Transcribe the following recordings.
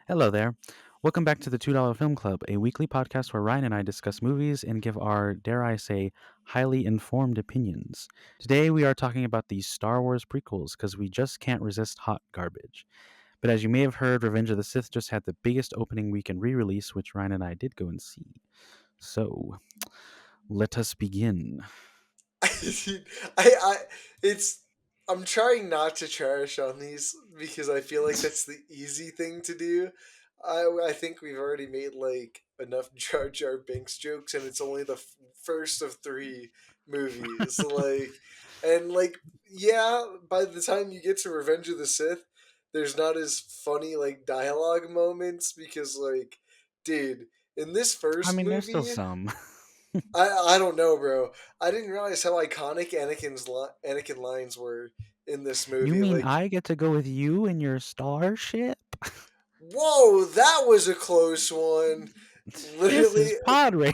Hello there. Welcome back to the $2 Film Club, a weekly podcast where Ryan and I discuss movies and give our, dare I say, highly informed opinions. Today we are talking about the Star Wars prequels because we just can't resist hot garbage. But as you may have heard, Revenge of the Sith just had the biggest opening weekend re release, which Ryan and I did go and see. So, let us begin. I it's I'm trying not to trash on these because I feel like that's the easy thing to do. I think we've already made like enough Jar Jar Binks jokes, and it's only the first of three movies. And yeah, by the time you get to Revenge of the Sith, there's not as funny like dialogue moments because dude, in this I first mean, there's still movie. some. I don't know, bro. I didn't realize how iconic Anakin lines were in this You movie. mean Like, I get to go with you in your starship? whoa, that was a close one. This Literally, is pod racing.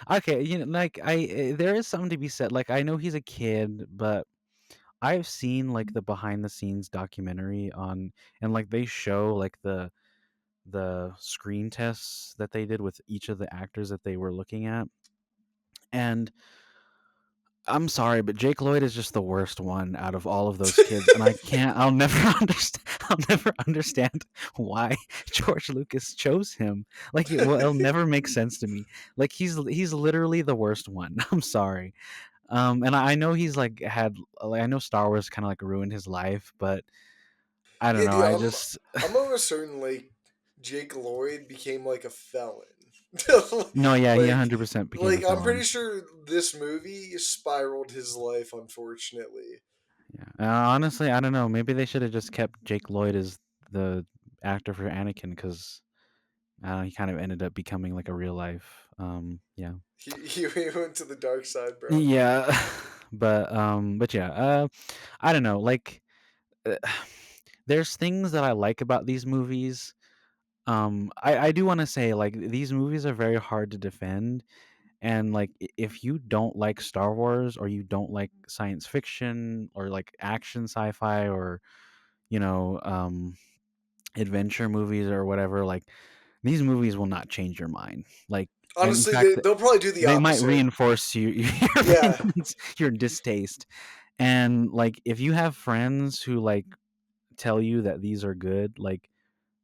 Okay, there is something to be said. Like I know he's a kid, but I've seen like the behind the scenes documentary on and like they show like the screen tests that they did with each of the actors that they were looking at. And I'm sorry, but Jake Lloyd is just the worst one out of all of those kids, and I'll never understand. I'll never understand why George Lucas chose him. It'll never make sense to me. Like he's literally the worst one. I'm sorry. And I know he's I know Star Wars kind of like ruined his life, but I don't yeah, know. dude. I I'm just I'm almost certain Jake Lloyd became like a felon. no, yeah, he like 100% became a I'm pretty felon. sure this movie spiraled his life. Unfortunately, Yeah. Honestly, I don't know. Maybe they should have just kept Jake Lloyd as the actor for Anakin because he kind of ended up becoming like a real life. Yeah, he went to the dark side, bro. yeah, but yeah, I don't know. Uh, there's things that I like about these movies. I do want to say like these movies are very hard to defend, and like if you don't like Star Wars or you don't like science fiction or like action sci-fi or you know adventure movies or whatever, like these movies will not change your mind. Like, and in Honestly, fact, they'll probably do the they might opposite. reinforce your Yeah. opinions, your distaste. And like, if you have friends who like tell you that these are good, like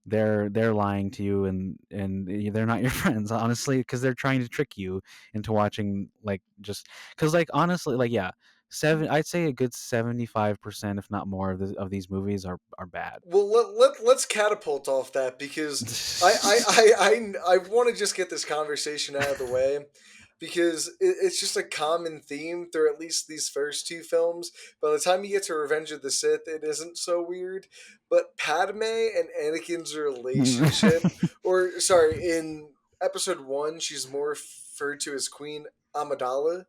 they're lying to you and they're not your friends honestly because they're trying to trick you into watching like just because like honestly like yeah I'd say a good 75% if not more of these movies are bad. Well, let's catapult off that because I want to just get this conversation out of the way because it's just a common theme through at least these first two films. By the time you get to Revenge of the Sith, it isn't so weird. But Padme and Anakin's relationship, or sorry, in Episode One, she's more referred to as Queen Amidala.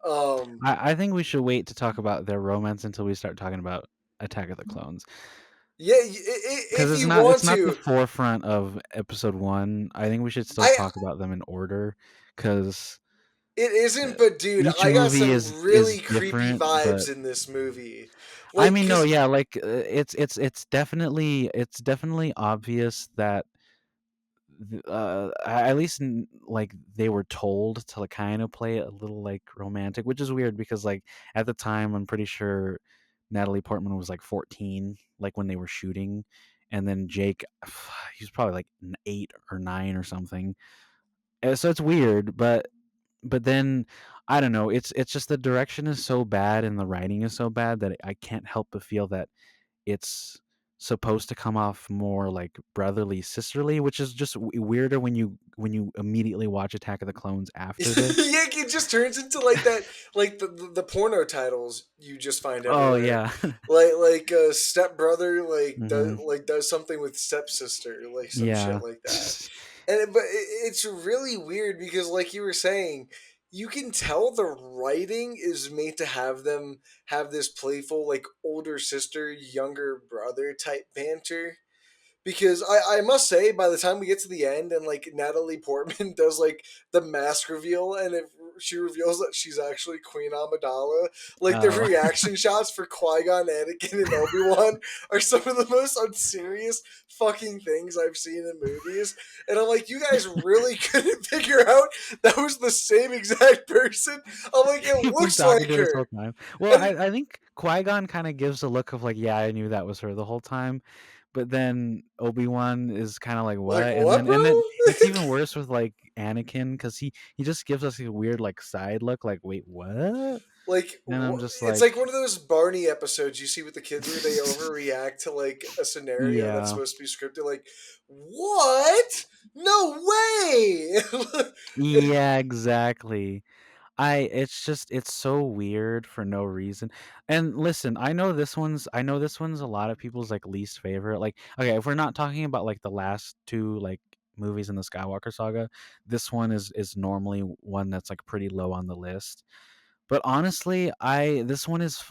Um, I think we should wait to talk about their romance until we start talking about Attack of the Clones yeah, because if you it's want not the to, forefront of episode one. I think we should still I talk about them in order because It isn't, but dude, each I got movie some is really creepy different. But vibes in this movie. I mean, no, Cause yeah, like it's definitely obvious that at least like they were told to like kind of play it a little like romantic, which is weird because like at the time I'm pretty sure Natalie Portman was like 14, like when they were shooting, and then Jake, he was probably like 8 or 9 or something. So it's weird, but then I don't know. It's just the direction is so bad and the writing is so bad that I can't help but feel that it's supposed to come off more like brotherly sisterly, which is just weirder when you immediately watch Attack of the Clones after this. yeah, it just turns into that, like the porno titles you just find Oh everywhere. yeah. Step brother Hmm. does something with stepsister, like some shit Yeah. like that. It's really weird because like you were saying, you can tell the writing is made to have them have this playful like older sister younger brother type banter because I must say by the time we get to the end and like Natalie Portman does like the mask reveal and it she reveals that she's actually Queen Amidala. Like the Oh. reaction shots for Qui Gon, Anakin, and Obi Wan are some of the most unserious fucking things I've seen in movies. And I'm like, you guys really couldn't figure out that was the same exact person. I'm like, it He was looks talking like to her this whole her. time. Well, And I think Qui-Gon kinda gives a look of like, "Yeah, I knew that was her the whole time," but then Obi-Wan is kinda like, "What?" like, And what, then bro? it's even worse with, like, Anakin because he just gives us a weird, like, side look, like, "Wait, what?" Like And I'm just it's like, like one of those Barney episodes you see with the kids where they overreact to like a scenario that's yeah. supposed to be scripted. Like, what? No way! Yeah, exactly. It's just it's so weird for no reason. And listen, I know this one's a lot of people's like least favorite. Like, okay, if we're not talking about like the last two like movies in the Skywalker saga, this one is normally one that's like pretty low on the list. But honestly, I this one is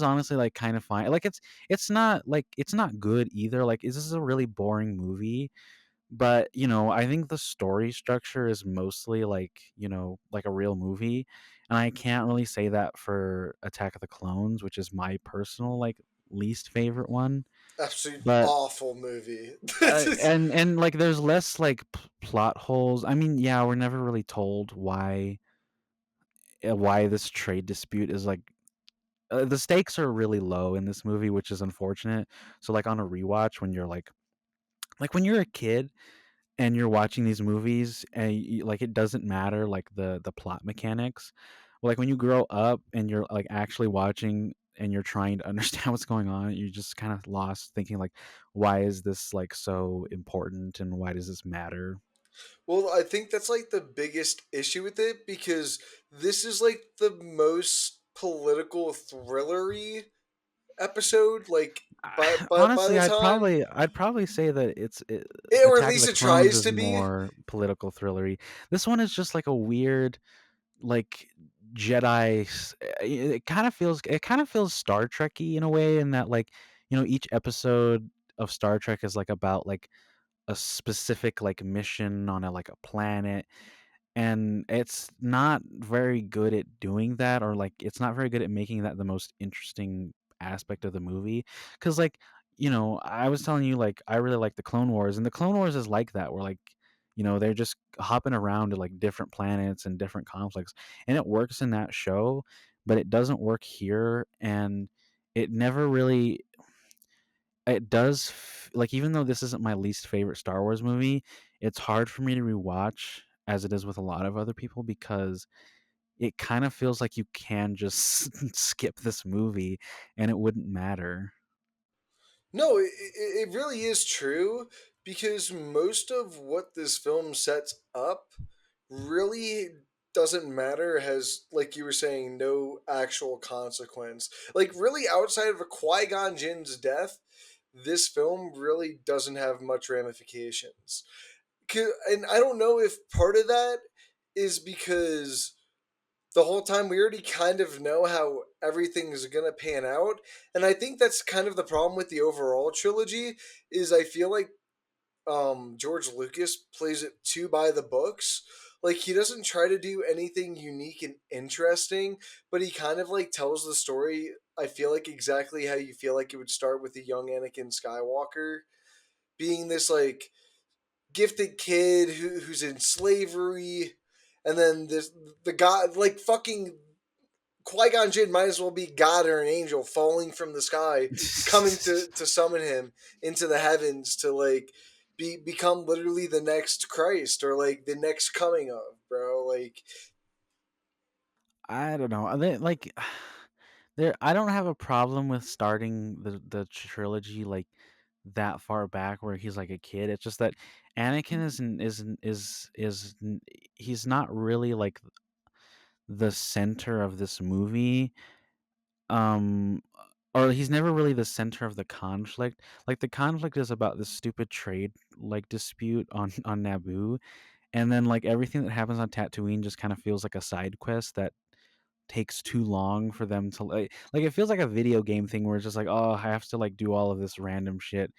honestly like kind of fine. Like it's not good either. Like this is a really boring movie, but, I think the story structure is mostly like, like a real movie, and I can't really say that for Attack of the Clones, which is my personal, like, least favorite one, Absolute but, awful movie. like, there's less, like, plot holes. I mean, yeah, we're never really told why this trade dispute is, like the stakes are really low in this movie, which is unfortunate. So, like, on a rewatch when you're, when you're a kid and you're watching these movies and like it doesn't matter like the plot mechanics, like when you grow up and you're like actually watching and you're trying to understand what's going on, you're just kind of lost thinking like, why is this like so important and why does this matter? Well, I think that's like the biggest issue with it because this is like the most political thrillery episode. Like by Honestly, the time, I'd probably say that or at Attack of least the it Clones tries is to be. more political thrillery. This one is just like a weird like it kind of feels Star Trekky in a way in that like, each episode of Star Trek is like about like a specific like mission on a like a planet, and it's not very good at doing that, or like it's not very good at making that the most interesting aspect of the movie. Because like, I was telling you like I really like the Clone Wars, and the Clone Wars is like that where like, they're just hopping around to like different planets and different conflicts, and it works in that show, but it doesn't work here. And it never really it does like, even though this isn't my least favorite Star Wars movie, it's hard for me to rewatch as it is with a lot of other people because it kind of feels like you can just skip this movie and it wouldn't matter. No, it really is true because most of what this film sets up really doesn't matter, has, like you were saying, no actual consequence. Like, really, outside of a Qui Gon Jinn's death, this film really doesn't have much ramifications. And I don't know if part of that is because the whole time we already kind of know how everything's gonna pan out, and I think that's kind of the problem with the overall trilogy. Is I feel like George Lucas plays it too by the books. Like, he doesn't try to do anything unique and interesting, but he kind of like tells the story, I feel like, exactly how you feel like it would start with a young Anakin Skywalker being this like gifted kid who's in slavery, and then the god, like, fucking Qui Gon Jinn might as well be God or an angel falling from the sky, coming to summon him into the heavens to like become literally the next Christ or like the next coming of, bro. Like, I don't know. Like there I don't have a problem with starting the trilogy like that far back where he's like a kid. It's just that Anakin he's not really like the center of this movie. Um or he's never really the center of the conflict. Like the conflict is about this stupid trade like dispute on on Naboo, and then like everything that happens on Tatooine just kind of feels like a side quest that takes too long for them to like it feels like a video game thing where it's just like, oh, I have to like do all of this random shit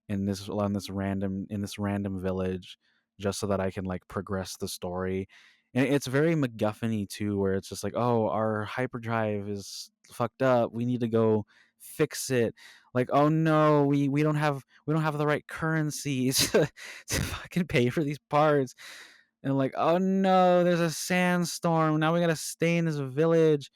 in this random village just so that I can like progress the story. And it's very MacGuffin-y too, where it's just like, oh, our hyperdrive is fucked up. We need to go fix it. Like, oh no, we don't have the right currency to fucking pay for these parts. And like, oh no, there's a sandstorm. Now we gotta stay in this village.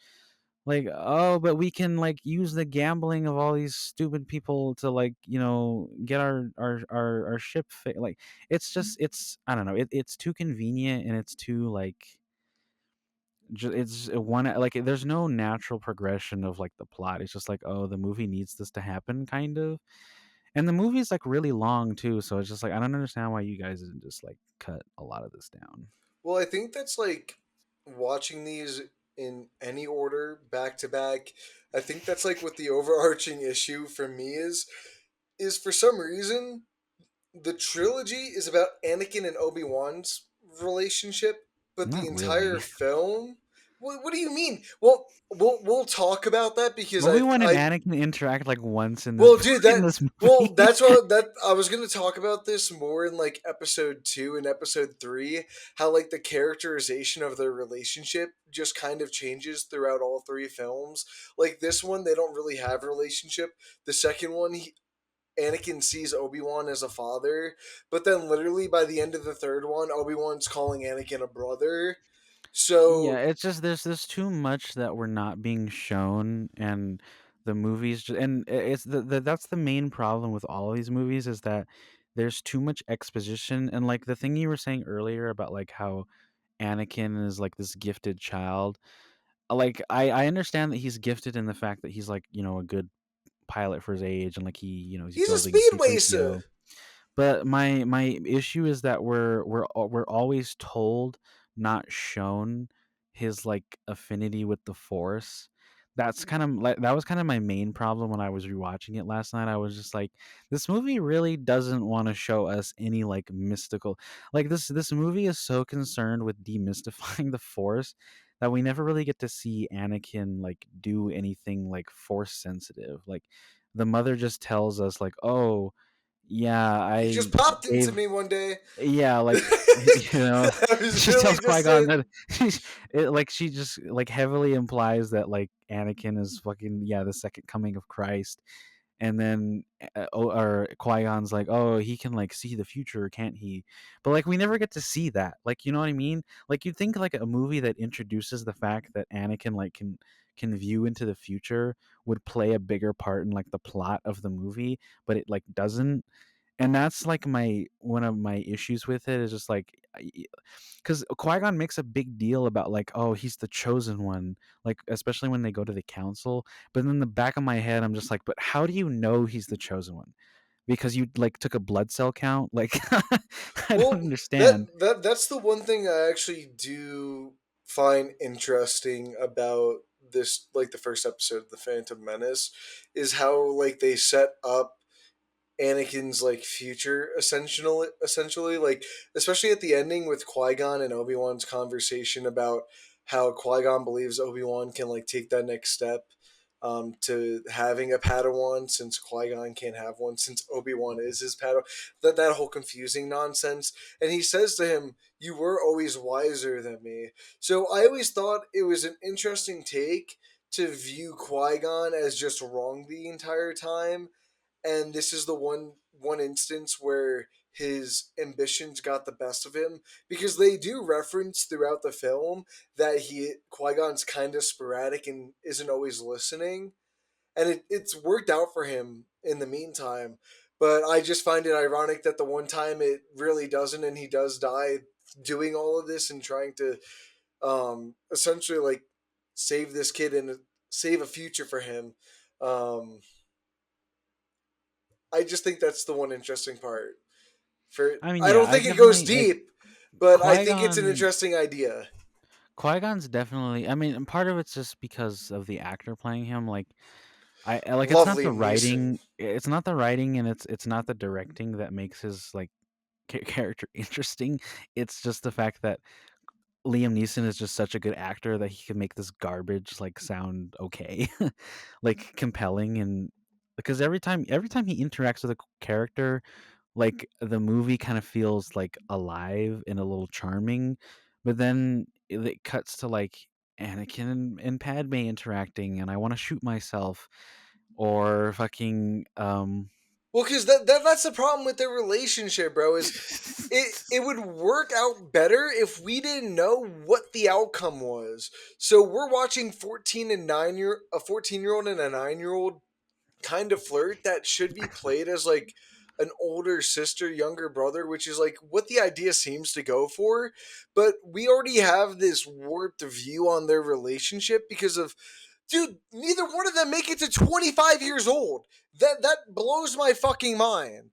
Like, oh, but we can like use the gambling of all these stupid people to like, get our ship like it's I don't know. It's too convenient and it's too like it's one like there's no natural progression of like the plot. It's just like, oh, the movie needs this to happen kind of. And the movie is like really long too, so it's just like I don't understand why you guys didn't just like cut a lot of this down. Well, I think that's like watching these in any order back to back. I think that's like what the overarching issue for me is for some reason the trilogy is about Anakin and Obi-Wan's relationship, but the Not entire really. film. What do you mean? Well, we'll talk about that because Obi-Wan and I Anakin interact like once in this well, dude, in this movie. that's what that I was gonna talk about this more in like episode 2 and episode 3, how like the characterization of their relationship just kind of changes throughout all three films. Like this one, they don't really have a relationship. The second one, Anakin sees Obi-Wan as a father, but then literally by the end of the third one, Obi-Wan's calling Anakin a brother. Yeah, So it's just there's too much that we're not being shown, and the movies and it's that's the main problem with all of these movies is that there's too much exposition. And like the thing you were saying earlier about like how Anakin is like this gifted child, like I understand that he's gifted in the fact that he's like, a good pilot for his age, and like he's he's a building speed C3PO. racer. But my issue is that we're always told, not shown, his like affinity with the Force. That's kind of like that was kind of my main problem when I was rewatching it last night. I was just like, this movie really doesn't want to show us any like mystical, like this movie is so concerned with demystifying the Force that we never really get to see Anakin like do anything like Force sensitive. Like the mother just tells us like, oh yeah, He just I popped into gave me one day. yeah, like I was she really tells just Qui-Gon saying. that like she just like heavily implies that like Anakin is fucking the second coming of Christ. And then or Qui-Gon's like, "Oh, he can like see the future, can't he?" But like we never get to see that. Like, you know what I mean? Like you'd think like a movie that introduces the fact that Anakin like can view into the future would play a bigger part in like the plot of the movie, but it like doesn't. And that's like my one of my issues with it is just like because Qui-Gon makes a big deal about like, oh, he's the chosen one, like especially when they go to the council. But in the back of my head, I'm just like, but how do you know he's the chosen one? Because you like took a blood cell count? Like I don't Well, understand. that's the one thing I actually do find interesting about this, like the first episode of the Phantom Menace, is how like they set up Anakin's like future essentially like especially at the ending with Qui-Gon and Obi-Wan's conversation about how Qui-Gon believes Obi-Wan can like take that next step to having a Padawan since Qui-Gon can't have one since Obi-Wan is his Padawan, that whole confusing nonsense. And he says to him, "You were always wiser than me." So I always thought it was an interesting take to view Qui-Gon as just wrong the entire time, and this is the one instance where his ambitions got the best of him, because they do reference throughout the film that he Qui-Gon's kind of sporadic and isn't always listening, and it's worked out for him in the meantime. But I just find it ironic that the one time it really doesn't, and he does die doing all of this and trying to essentially like save this kid and save a future for him. um I just think that's the one interesting part. For I mean, I yeah, don't I think it goes definitely like deep, but I think it's an Qui-Gon interesting idea. Qui-Gon's definitely, I mean, and part of it's just because of the actor playing him. Like like it's Love not the Liam Neeson. writing, and it's not the directing that makes his like character interesting. It's just the fact that Liam Neeson is just such a good actor that he can make this garbage like sound okay, like compelling. And because every time he interacts with a character, like the movie kind of feels like alive and a little charming. but then it cuts to like Anakin and Padme interacting, and I want to shoot myself, or fucking Well, because that's the problem with their relationship, bro. Is it would work out better if we didn't know what the outcome was. So we're watching 14-year old and a 9-year old kind of flirt that should be played as like an older sister, younger brother, which is like what the idea seems to go for. But we already have this warped view on their relationship because of, dude, neither one of them make it to 25 years old. That blows my fucking mind.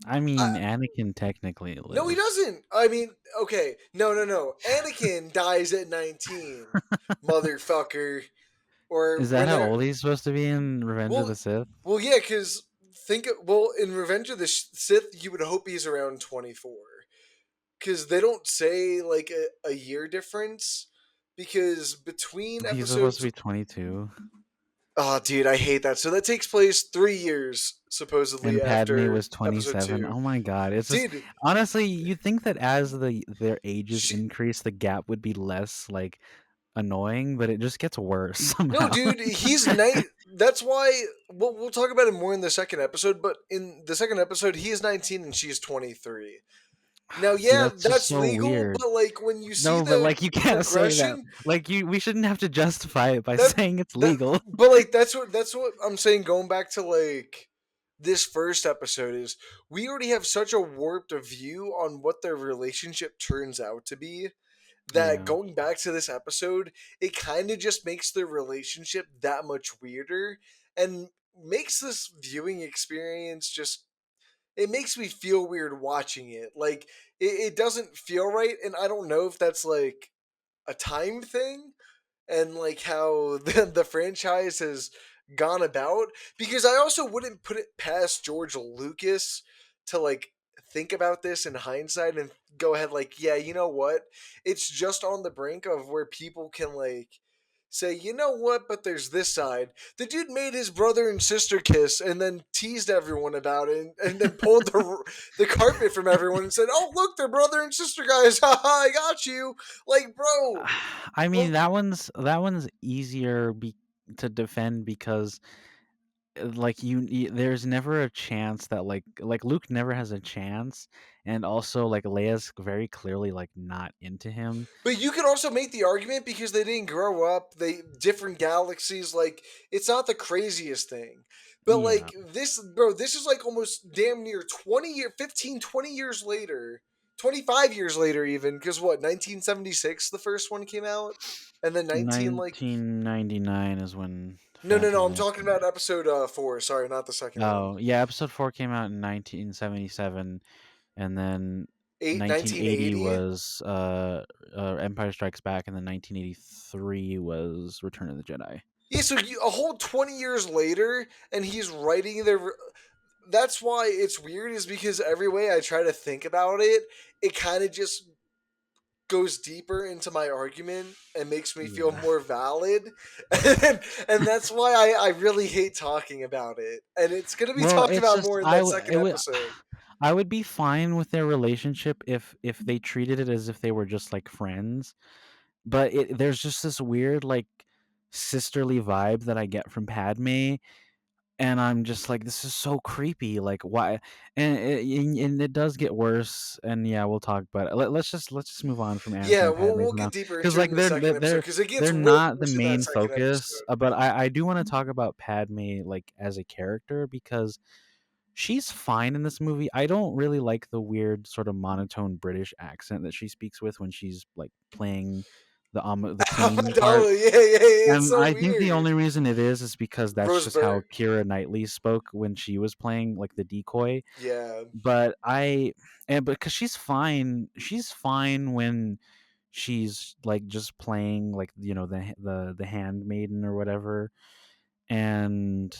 I I, mean, Anakin technically no, he lives. doesn't. I mean, okay, no. Anakin dies at 19, motherfucker. Or Is that when how they're, old he's supposed to be in Revenge of well, the Sith? yeah, because in Revenge of the Sith, you would hope he's around 24, because they don't say like a year difference, because between He's supposed to episodes. be 22. Oh, dude, I hate that. So that takes place 3 years supposedly And Padme after was episode 27. two. Oh my god. It's just Dude, honestly, you'd think that as their ages she, increase, the gap would be less like annoying, but it just gets worse no, somehow. dude, he's That's why we'll talk about it more in the second episode. But in the second episode, he is 19 and she's 23. Now, See, yeah, that's just that's so legal, weird. but like when you see No, but the like you can't say that. progression, Like we shouldn't have to justify it by that saying it's that legal. but like that's what I'm saying. Going back to like this first episode, is we already have such a warped view on what their relationship turns out to be, that Yeah. going back to this episode, it kind of just makes their relationship that much weirder, and makes this viewing experience just, it makes me feel weird watching it. Like it doesn't feel right, and I don't know if that's like a time thing, and like how the franchise has gone about, because I also wouldn't put it past George Lucas to like think about this in hindsight and go ahead like, yeah, you know what, it's just on the brink of where people can like say, you know what, but there's this side. The dude made his brother and sister kiss and then teased everyone about it, and then pulled the carpet from everyone and said, oh look, they're brother and sister guys. Haha, I got you. Like, bro, I mean, well, that one's easier to defend because like there's never a chance that like Luke never has a chance, and also like Leia's very clearly like not into him. but you could also make the argument because they didn't grow up, they different galaxies, like it's not the craziest thing. But Yeah. like this, bro, this is like almost damn near 20 years later, 25 years later even, cuz what, 1976 the first one came out, and then 19 like, 1999 is when no, Phantom I'm Menace talking came about out. episode 4, sorry, not the second one. Oh, yeah, episode 4 came out in 1977, and then 1980 1980. was Empire Strikes Back, and then 1983 was Return of the Jedi. Yeah, so a whole 20 years later, and he's writing the. That's why it's weird, is because every way I try to think about it, it kind of just goes deeper into my argument and makes me feel Yeah. more valid. And that's why I really hate talking about it. And it's going to be Well, talked it's about just more in that second it would episode. I would be fine with their relationship if they treated it as if they were just like friends. But there's just this weird like sisterly vibe that I get from Padme, and I'm just like, this is so creepy. Like, why? And it does get worse. And yeah, we'll talk. But let's just move on from Yeah, Anakin and Padme we'll for now, get deeper because into it like in the second episode, because it gets they're way not the worse in that main second focus. episode. But I do want to talk about Padme like as a character, because she's fine in this movie. I don't really like the weird sort of monotone British accent that she speaks with when she's like playing the queen part. Amidala, yeah, it's And so I think the weird. only reason it is because that's Rose just how Byrne, Keira Knightley spoke when she was playing like the decoy. yeah. But because she's fine when she's like just playing like the handmaiden or whatever. And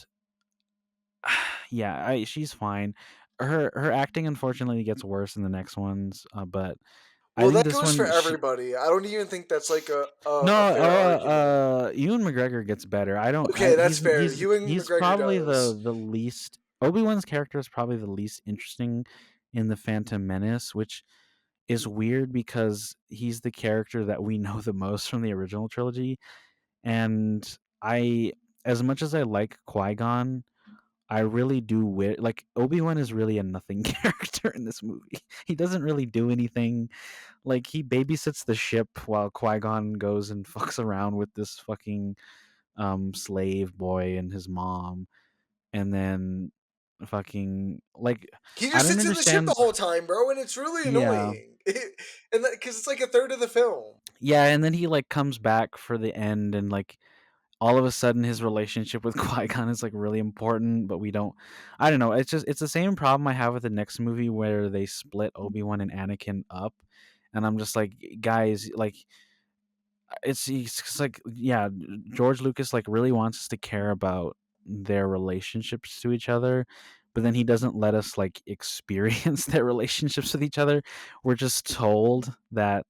yeah, she's fine. Her acting unfortunately gets worse in the next ones, but I Well, think that this goes for one she everybody. I don't even think that's like no, a fair argument. Ewan McGregor gets better. I don't. Okay, that's He's fair. Ewing he's McGregor probably does. the least. Obi Wan's character is probably the least interesting in the Phantom Menace, which is weird because he's the character that we know the most from the original trilogy, and I as much as I like Qui-Gon, I really do like Obi-Wan is really a nothing character in this movie. He doesn't really do anything. Like he babysits the ship while Qui-Gon goes and fucks around with this fucking slave boy and his mom, and then fucking like He I just don't sits in the ship the understand. whole time, bro, and it's really Yeah. annoying. And because it's like a third of the film. Yeah, and then he like comes back for the end, and like all of a sudden his relationship with Qui-Gon is like really important, but we don't. I don't know. It's the same problem I have with the next movie where they split Obi-Wan and Anakin up, and I'm just like, guys, like it's like yeah, George Lucas like really wants us to care about their relationships to each other, but then he doesn't let us like experience their relationships with each other. We're just told that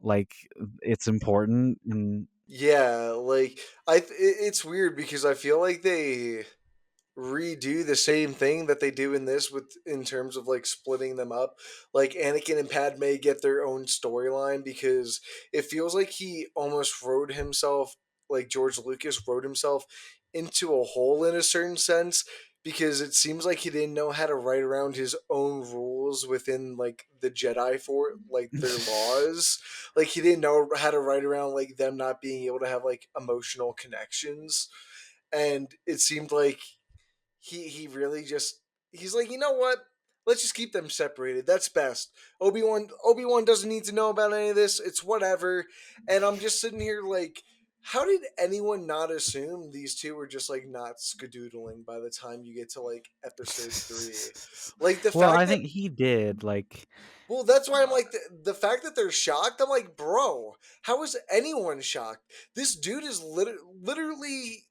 like it's important and Yeah, like it's weird because I feel like they redo the same thing that they do in this with in terms of like splitting them up. Like Anakin and Padme get their own storyline because it feels like he almost wrote himself, like George Lucas wrote himself into a hole in a certain sense, because it seems like he didn't know how to write around his own rules within like the Jedi, for like their laws. Like he didn't know how to write around like them not being able to have like emotional connections, and it seemed like he really just he's like, you know what? Let's just keep them separated. That's best. Obi Wan doesn't need to know about any of this. It's whatever. And I'm just sitting here like, how did anyone not assume these two were just like not skadoodling by the time you get to like episode three? Like the well, fact I that, think he did like well, that's why I'm like the fact that they're shocked. I'm like, bro, how is anyone shocked? This dude is literally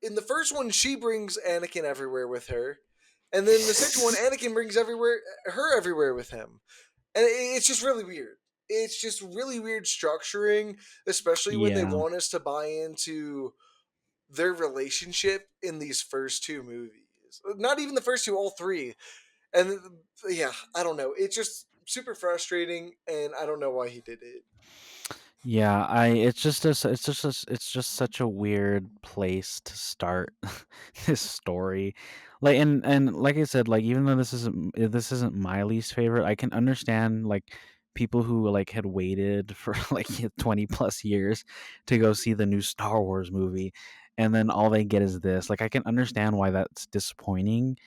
in the first one. She brings Anakin everywhere with her, and then the second one, Anakin brings her everywhere with him, and it's just really weird. It's just really weird structuring, especially when they yeah. want us to buy into their relationship in these first two movies. Not even the first two, all three. And yeah, I don't know. It's just super frustrating, and I don't know why he did it. Yeah, I it's just such a weird place to start this story. Like and like I said, like even though this isn't my least favorite, I can understand like people who like had waited for like 20 plus years to go see the new Star Wars movie, and then all they get is this. Like I can understand why that's disappointing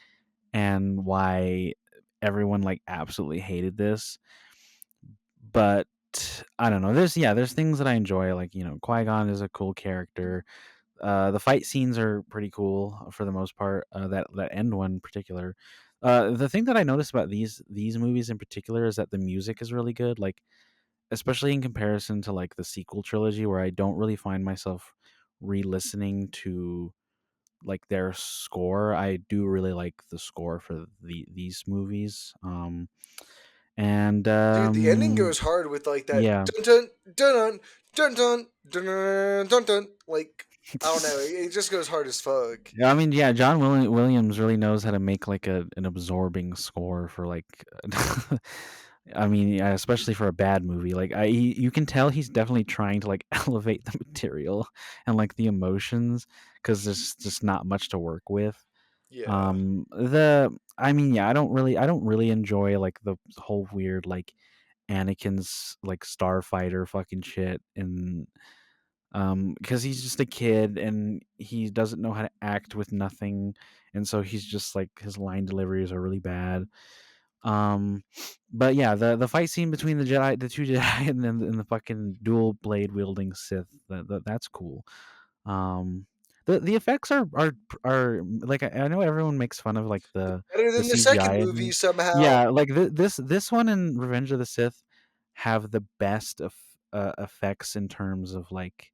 and why everyone like absolutely hated this, but I don't know. There's things that I enjoy. Like Qui Gon is a cool character. The fight scenes are pretty cool for the most part. That end one in particular. The thing that I noticed about these movies in particular is that the music is really good. Like especially in comparison to like the sequel trilogy, where I don't really find myself re-listening to like their score. I do really like the score for these movies. And Dude, the ending goes hard with like that yeah. dun dun dun dun dun dun dun dun dun. Like I don't know, it just goes hard as fuck. Yeah, I mean, yeah, John Williams really knows how to make like an absorbing score for like, I mean, yeah, especially for a bad movie. Like, you can tell he's definitely trying to like elevate the material and like the emotions because there's just not much to work with. Yeah. I mean, yeah, I don't really enjoy like the whole weird like Anakin's like starfighter fucking shit and because he's just a kid and he doesn't know how to act with nothing, and so he's just like his line deliveries are really bad. um but yeah, the fight scene between the two Jedi and the fucking dual blade wielding Sith, that's cool. The effects are like I know everyone makes fun of like Better the than the CGI second and movie things. somehow. Yeah, like this one and Revenge of the Sith have the best of effects in terms of like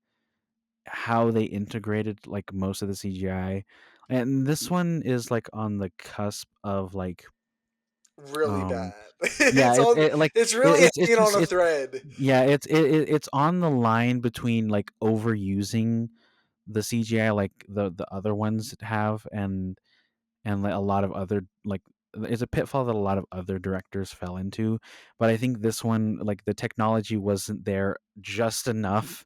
how they integrated like most of the CGI. And this one is like on the cusp of like Really um bad. yeah, It's on it's really it's hanging just on a thread. yeah, it's on the line between like overusing the CGI like the other ones have and like a lot of other like it's a pitfall that a lot of other directors fell into, but I think this one, like, the technology wasn't there just enough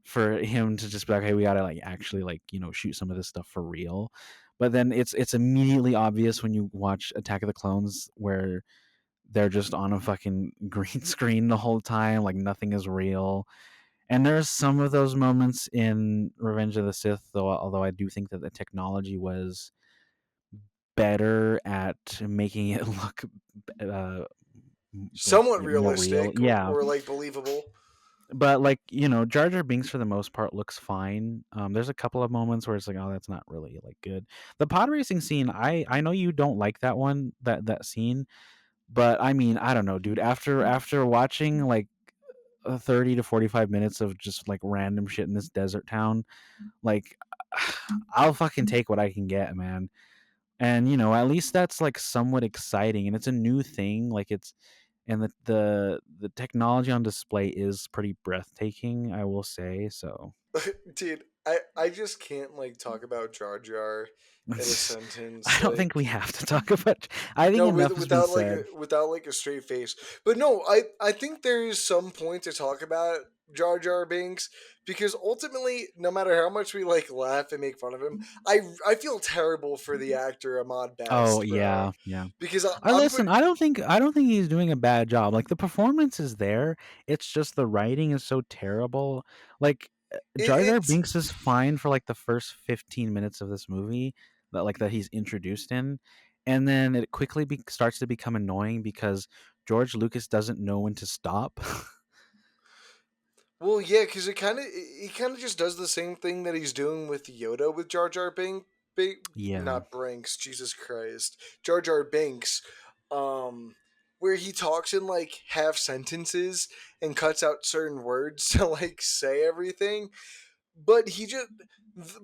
for him to just be like, "Hey, we gotta, like, actually, like, shoot some of this stuff for real." But then it's immediately obvious when you watch Attack of the Clones where they're just on a fucking green screen the whole time, like, nothing is real. And there's some of those moments in Revenge of the Sith, though, although I do think that the technology was better at making it look uh, like Somewhat more real. realistic Yeah, or like believable. but like Jar Jar Binks for the most part looks fine. There's a couple of moments where it's like, oh, that's not really like good. The pod racing scene, I know you don't like that one, that scene, but I mean, I don't know, dude. After watching like 30 to 45 minutes of just like random shit in this desert town, like I'll fucking take what I can get, man. And at least that's like somewhat exciting, and it's a new thing. Like it's and the technology on display is pretty breathtaking, I will say. So Dude, I just can't like talk about Jar Jar in a I sentence. don't think we Like, have to talk about. I think no, enough has been said. without like a straight face. But no, I think there is some point to talk about Jar Jar Binks, because ultimately, no matter how much we like laugh and make fun of him, I feel terrible for the actor Ahmad Oh Best, bro, yeah, yeah. because I I'm listen. I don't think he's doing a bad job. Like the performance is there. It's just the writing is so terrible. Like Jar Jar it's Binks is fine for like the first 15 minutes of this movie that he's introduced in, and then it quickly starts to become annoying because George Lucas doesn't know when to stop. well, yeah, because he kind of just does the same thing that he's doing with Yoda with Jar Jar Yeah. not Brinks, Jesus Christ, Jar Jar Binks, um, where he talks in like half sentences and cuts out certain words to like say everything, but he just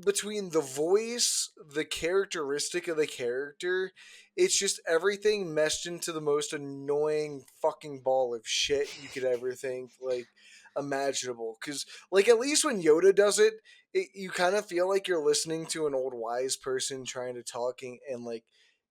between the voice, the characteristic of the character, it's just everything meshed into the most annoying fucking ball of shit you could ever think like imaginable. Because like at least when Yoda does it, you kind of feel like you're listening to an old wise person trying to talking and like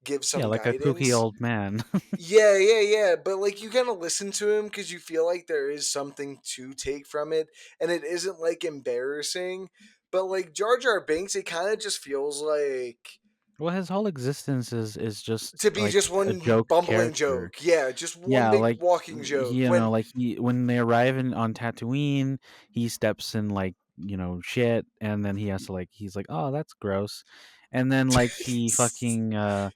give Yeah, some like a kooky guidance. old man. Yeah, yeah, yeah. But like you kind of listen to him because you feel like there is something to take from it, and it isn't like embarrassing. But like Jar Jar Binks, it kind of just feels like Well, his whole existence is just to be like just a one joke bumbling character. joke. Yeah, just one Yeah, big like walking joke. like he when they arrive on Tatooine, he steps in like shit, and then he has to like he's like, oh, that's gross, and then like he fucking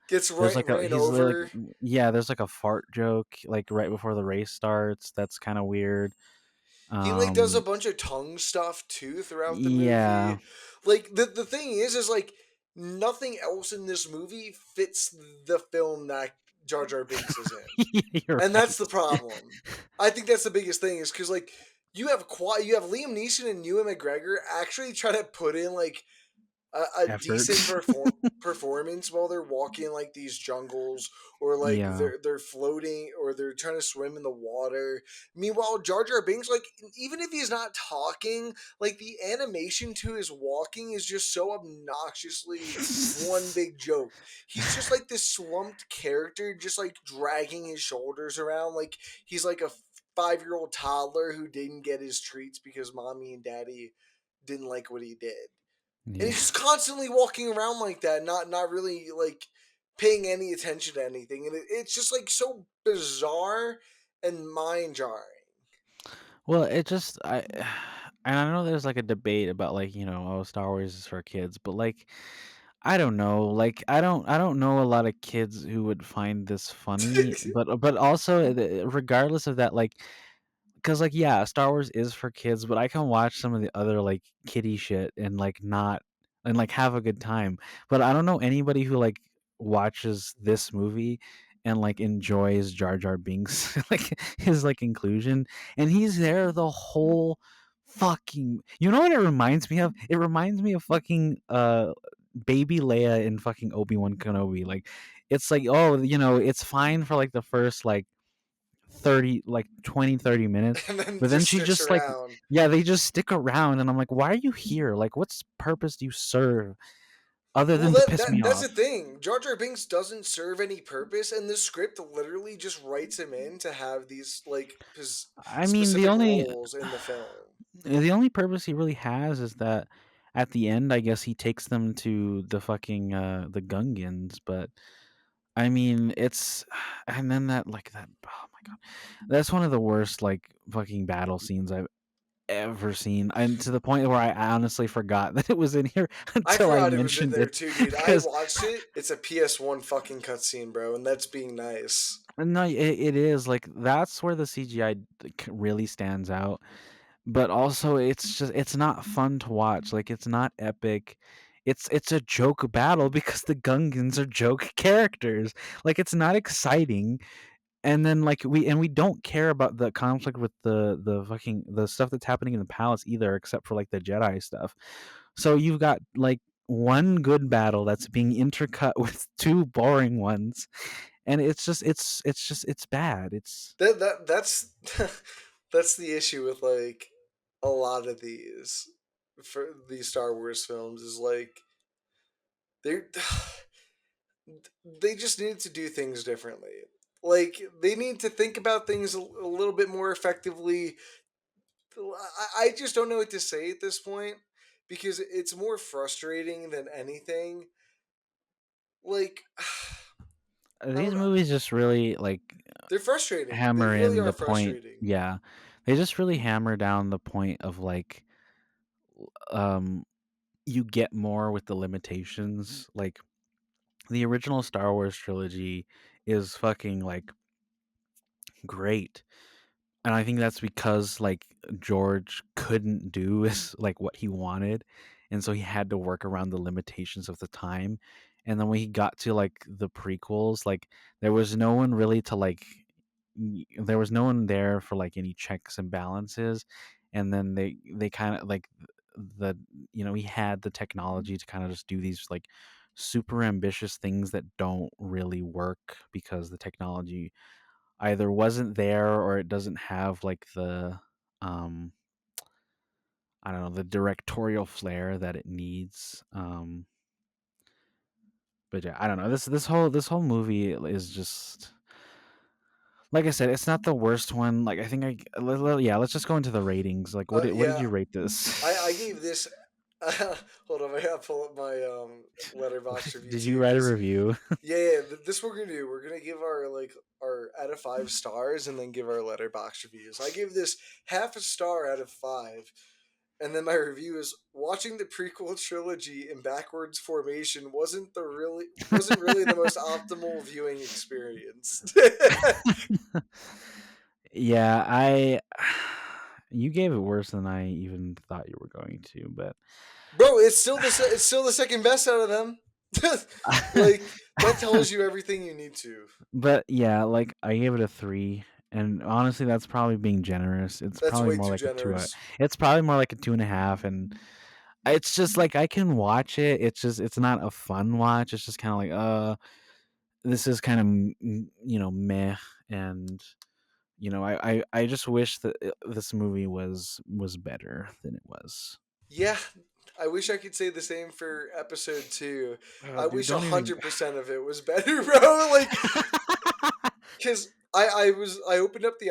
gets there's like a ran he's like over. yeah, there's like a fart joke like right before the race starts. That's kind of weird. He like does a Um, bunch of tongue stuff too throughout the yeah, movie. Like the thing is like nothing else in this movie fits the film that Jar Jar Binks is in. you're And that's the right. problem. I think that's the biggest thing is because like you have Liam Neeson and Ewan McGregor actually try to put in like a decent Effort. performance while they're walking like these jungles or like Yeah. they're floating or they're trying to swim in the water. Meanwhile, Jar Jar Binks, like even if he's not talking, like the animation to his walking is just so obnoxiously one big joke. He's just like this slumped character, just like dragging his shoulders around like he's like a 5-year-old toddler who didn't get his treats because mommy and daddy didn't like what he did, and Yeah. he's just constantly walking around like that, not really like paying any attention to anything, and it's just like so bizarre and mind jarring. Well, it just I and I know there's like a debate about like, oh, Star Wars is for kids, but like I don't know. Like I don't know a lot of kids who would find this funny, but also regardless of that, like because like yeah, Star Wars is for kids, but I can watch some of the other like kiddie shit and like not and like have a good time. But I don't know anybody who like watches this movie and like enjoys Jar Jar Binks like his like inclusion, and he's there the whole fucking. You know what it reminds me of? It reminds me of fucking baby Leia in fucking Obi-Wan Kenobi. Like it's like, oh, it's fine for like the first like 30 like 20-30 minutes, And then but then just she sticks just like around. yeah, they just stick around, and I'm like, what's purpose do you serve? other Well, than to piss me that's the off. thing. Jar Jar Binks doesn't serve any purpose, and the script literally just writes him in to have these like I mean, specific roles in the film. the only purpose he really has is that at the end, I guess he takes them to the fucking the Gungans, but I mean, it's and then that oh my god. That's one of the worst like fucking battle scenes I've ever seen. And to the point where I honestly forgot that it was in here I until I forgot it was in mentioned there it too, dude. I because watched it. It's a PS1 fucking cutscene, bro, and that's being nice. no, it is like that's where the CGI really stands out. But also, it's not fun to watch. Like it's not epic. It's a joke battle because the Gungans are joke characters. Like it's not exciting. And then like we don't care about the conflict with the fucking the stuff that's happening in the palace either, except for like the Jedi stuff. So you've got like one good battle that's being intercut with two boring ones, and it's bad. It's That's that's the issue with like a lot of these for these Star Wars films is like they're they just need to do things differently. Like they need to think about things a little bit more effectively. I just don't know what to say at this point because it's more frustrating than anything. Like I these don't know. movies just really like They're frustrating. They hammer really in are the point. frustrating. Yeah, they just really hammer down the point of like um you get more with the limitations. Like the original Star Wars trilogy is fucking like great. And I think that's because like George couldn't do is like what he wanted, and so he had to work around the limitations of the time. And then when he got to like the prequels, like there was no one really to like there was no one there for like any checks and balances. And then they kind of like the he had the technology to kind of just do these like super ambitious things that don't really work because the technology either wasn't there or it doesn't have like the um I don't know, the directorial flair that it needs. But yeah, I don't know. This whole movie is just like I said, it's not the worst one. Like I think yeah, let's just go into the ratings. Like what did Yeah, you rate I this? gave this. Hold on, I gotta pull up my letterbox review Did you too, write a because review? yeah, this we're gonna do. We're gonna give our like our out of 5 stars and then give our letterbox reviews. I gave this half a star out of 5, and then my review is watching the prequel trilogy in backwards formation wasn't really the most optimal viewing experience. Yeah, I you gave it worse than I even thought you were going to, but Bro, it's still the second best out of them. Like that tells you everything you need to. but yeah, like I gave it a 3, and honestly, that's probably being generous. It's That's probably way more too like a two. generous. It's probably more like a 2.5, and it's just like I can watch it. It's not a fun watch. It's just kind of like this is kind of meh, and I just wish that this movie was better than it was. Yeah, I wish I could say the same for episode 2. Oh, I dude, wish a don't even. hundred percent of it was better, bro. Like, because I opened up the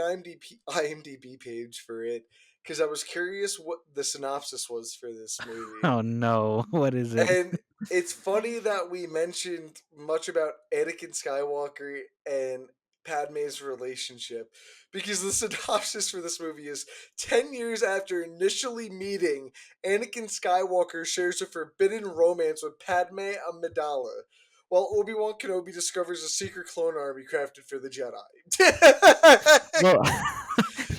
IMDb page for it because I was curious what the synopsis was for this movie. Oh no, what is it? And it's funny that we mentioned much about Anakin Skywalker and Padme's relationship because the synopsis for this movie is 10 years after initially meeting, Anakin Skywalker shares a forbidden romance with Padme Amidala, while Obi-Wan Kenobi discovers a secret clone army crafted for the Jedi. Well,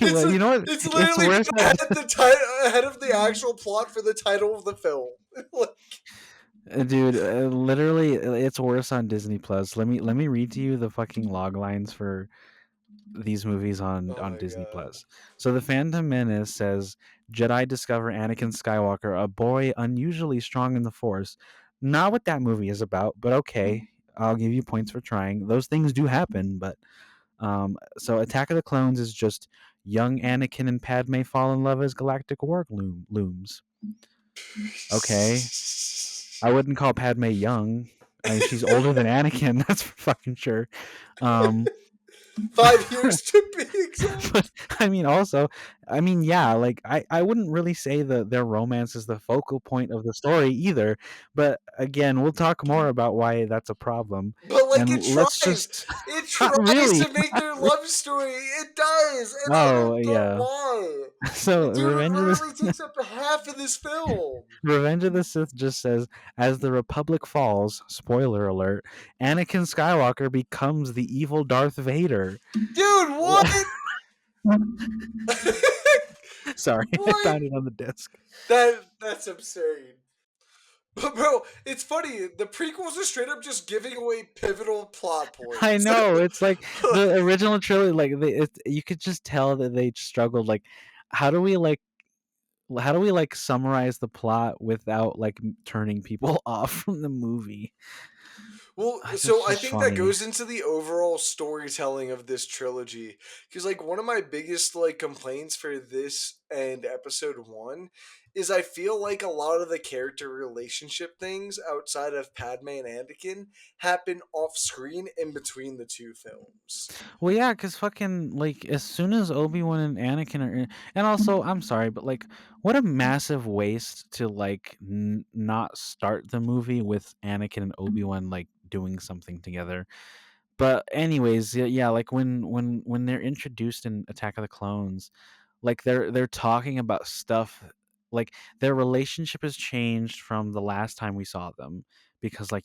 it's well, you know what? it's It's literally worse. ahead of the actual plot for the title of the film. Dude, literally, it's worse on Disney Plus. Let me read to you the fucking log lines for these movies Oh on my Disney god. Plus. So the Phantom Menace says Jedi discover Anakin Skywalker, a boy unusually strong in the Force. Not what that movie is about, but okay, I'll give you points for trying. Those things do happen, but so Attack of the Clones is just young Anakin and Padme fall in love as galactic war looms. Okay, I wouldn't call Padme young. I mean, she's older than Anakin. That's for fucking sure. Um, 5 years to be but exact. I mean, also, I mean, yeah, like I wouldn't really say that their romance is the focal point of the story either. But again, we'll talk more about why that's a problem. But like And let's just it not tries really, to make not their really. love story. It does, and I Oh don't get yeah. why. So Dude, it literally takes up half of this film. Revenge of the Sith just says, as the Republic falls, spoiler alert, Anakin Skywalker becomes the evil Darth Vader. Dude, what? Sorry, I What? found it on the desk. That's absurd. But bro, it's funny. The prequels are straight up just giving away pivotal plot I points. know, it's like the original trilogy. Like you could just tell that they struggled. Like, how do we like how do we like summarize the plot without like turning people off from the movie? Well, That's so I just think that funny. goes into the overall storytelling of this trilogy. Because, like, one of my biggest, like, complaints for this and episode one is I feel like a lot of the character relationship things outside of Padme and Anakin happen off screen in between the two films. Well, yeah, because fucking like as soon as Obi-Wan and Anakin are in, and also I'm sorry, but like what a massive waste to like not start the movie with Anakin and Obi-Wan like doing something together. But anyways, yeah, yeah, like when they're introduced in Attack of the Clones, like they're talking about stuff like their relationship has changed from the last time we saw them because like,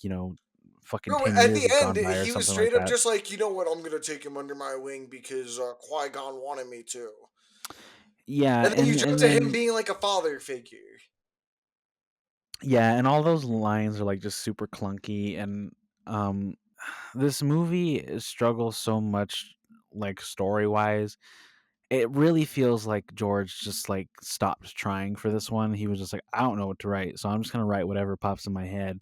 fucking Bro, 10 at years the have end, gone by or he was something like straight up that. just like, you know what, I'm going to take him under my wing because Qui Gon wanted me to. Yeah, And then you jump and to him then being like a father figure. yeah, and all those lines are like just super clunky and um this movie struggles so much like story-wise. It really feels like George just like stopped trying for this one. He was just like, I don't know what to write, so I'm just going to write whatever pops in my head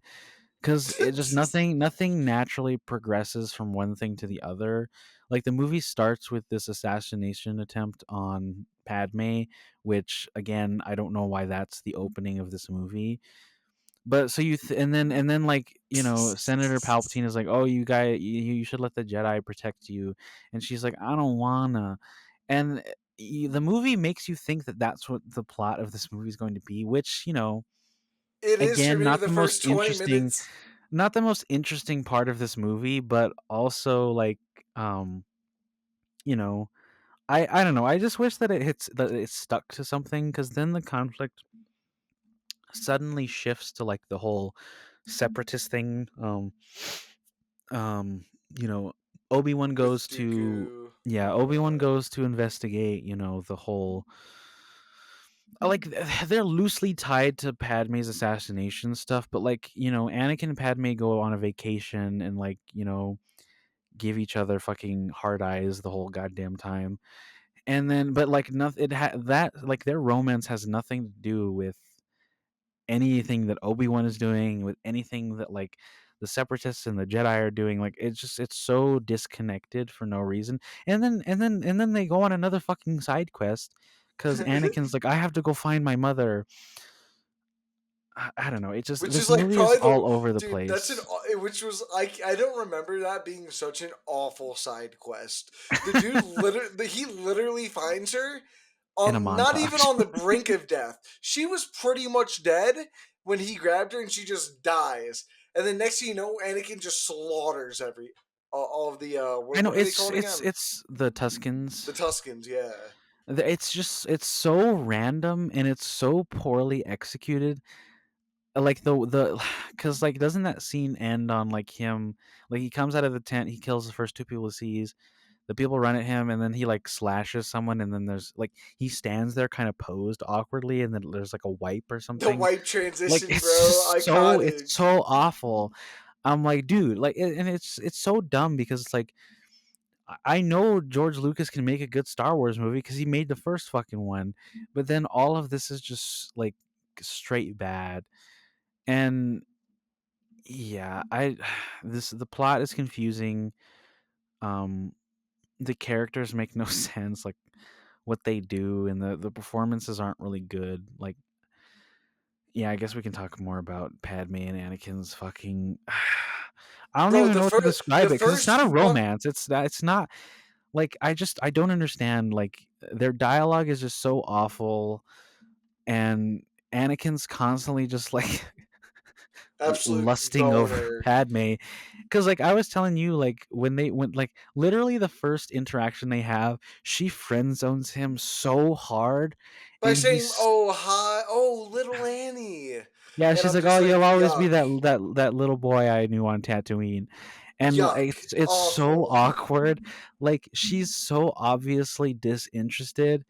cuz it just nothing naturally progresses from one thing to the other. Like the movie starts with this assassination attempt on Padme, which again, I don't know why that's the opening of this movie, but so and then like Senator Palpatine is like, oh, you should let the Jedi protect you, and she's like, I don't wanna, and the movie makes you think that that's what the plot of this movie is going to be, which It is for again, me the first 20 minutes. not the most interesting part of this movie, but also like um you know I don't know, I just wish that it stuck to something because then the conflict suddenly shifts to like the whole separatist thing. Um, you know, Obi-Wan With goes to Dooku. yeah, Obi-Wan goes to investigate, the whole like they're loosely tied to Padme's assassination stuff, but like, Anakin and Padme go on a vacation and like, give each other fucking hard eyes the whole goddamn time. And then but like nothing that like their romance has nothing to do with anything that Obi-Wan is doing, with anything that like the separatists and the Jedi are doing. Like it's so disconnected for no reason. And then they go on another fucking side quest cuz Anakin's like, I have to go find my mother. I don't know. It just Which is this like movie is probably all the over the dude. That's place which was I don't remember that being such an awful side quest. The dude literally he literally finds her in a not even montage. on the brink of death. She was pretty much dead when he grabbed her, and she just dies. And then next thing you know, Anakin just slaughters all of the I know what are they called it's again? it's the The Tuscans. Tuscans, yeah. It's so random and it's so poorly executed. Like the because like doesn't that scene end on like him, like he comes out of the tent, he kills the first two people he sees, the people run at him, and then he like slashes someone, and then there's like he stands there kind of posed awkwardly, and then there's like a wipe or The something. wipe Like transition, it's bro, just it's iconic. so awful. I'm like, dude, like and it's so dumb because it's like I know George Lucas can make a good Star Wars movie because he made the first fucking one, but then all of this is just like straight bad. And yeah, I this the plot is confusing. Um, the characters make no sense, like what they do, and the performances aren't really good. Like Yeah, I guess we can talk more about Padme and Anakin's fucking. I don't Bro, even know what to the describe it because it's first not a fuck romance. It's not like I don't understand. Like their dialogue is just so awful, and Anakin's constantly just like absolute lusting over boner. Padme. Because like I was telling you, like when they went, like literally the first interaction they have, she friend zones him so hard, By and saying, he's "Oh hi, oh little Annie," yeah, and she's I'm like, "Oh, just like, you'll always be "Yuck, that little boy I knew on Tatooine," and yuck, it's so awful." awkward. Like she's so obviously disinterested,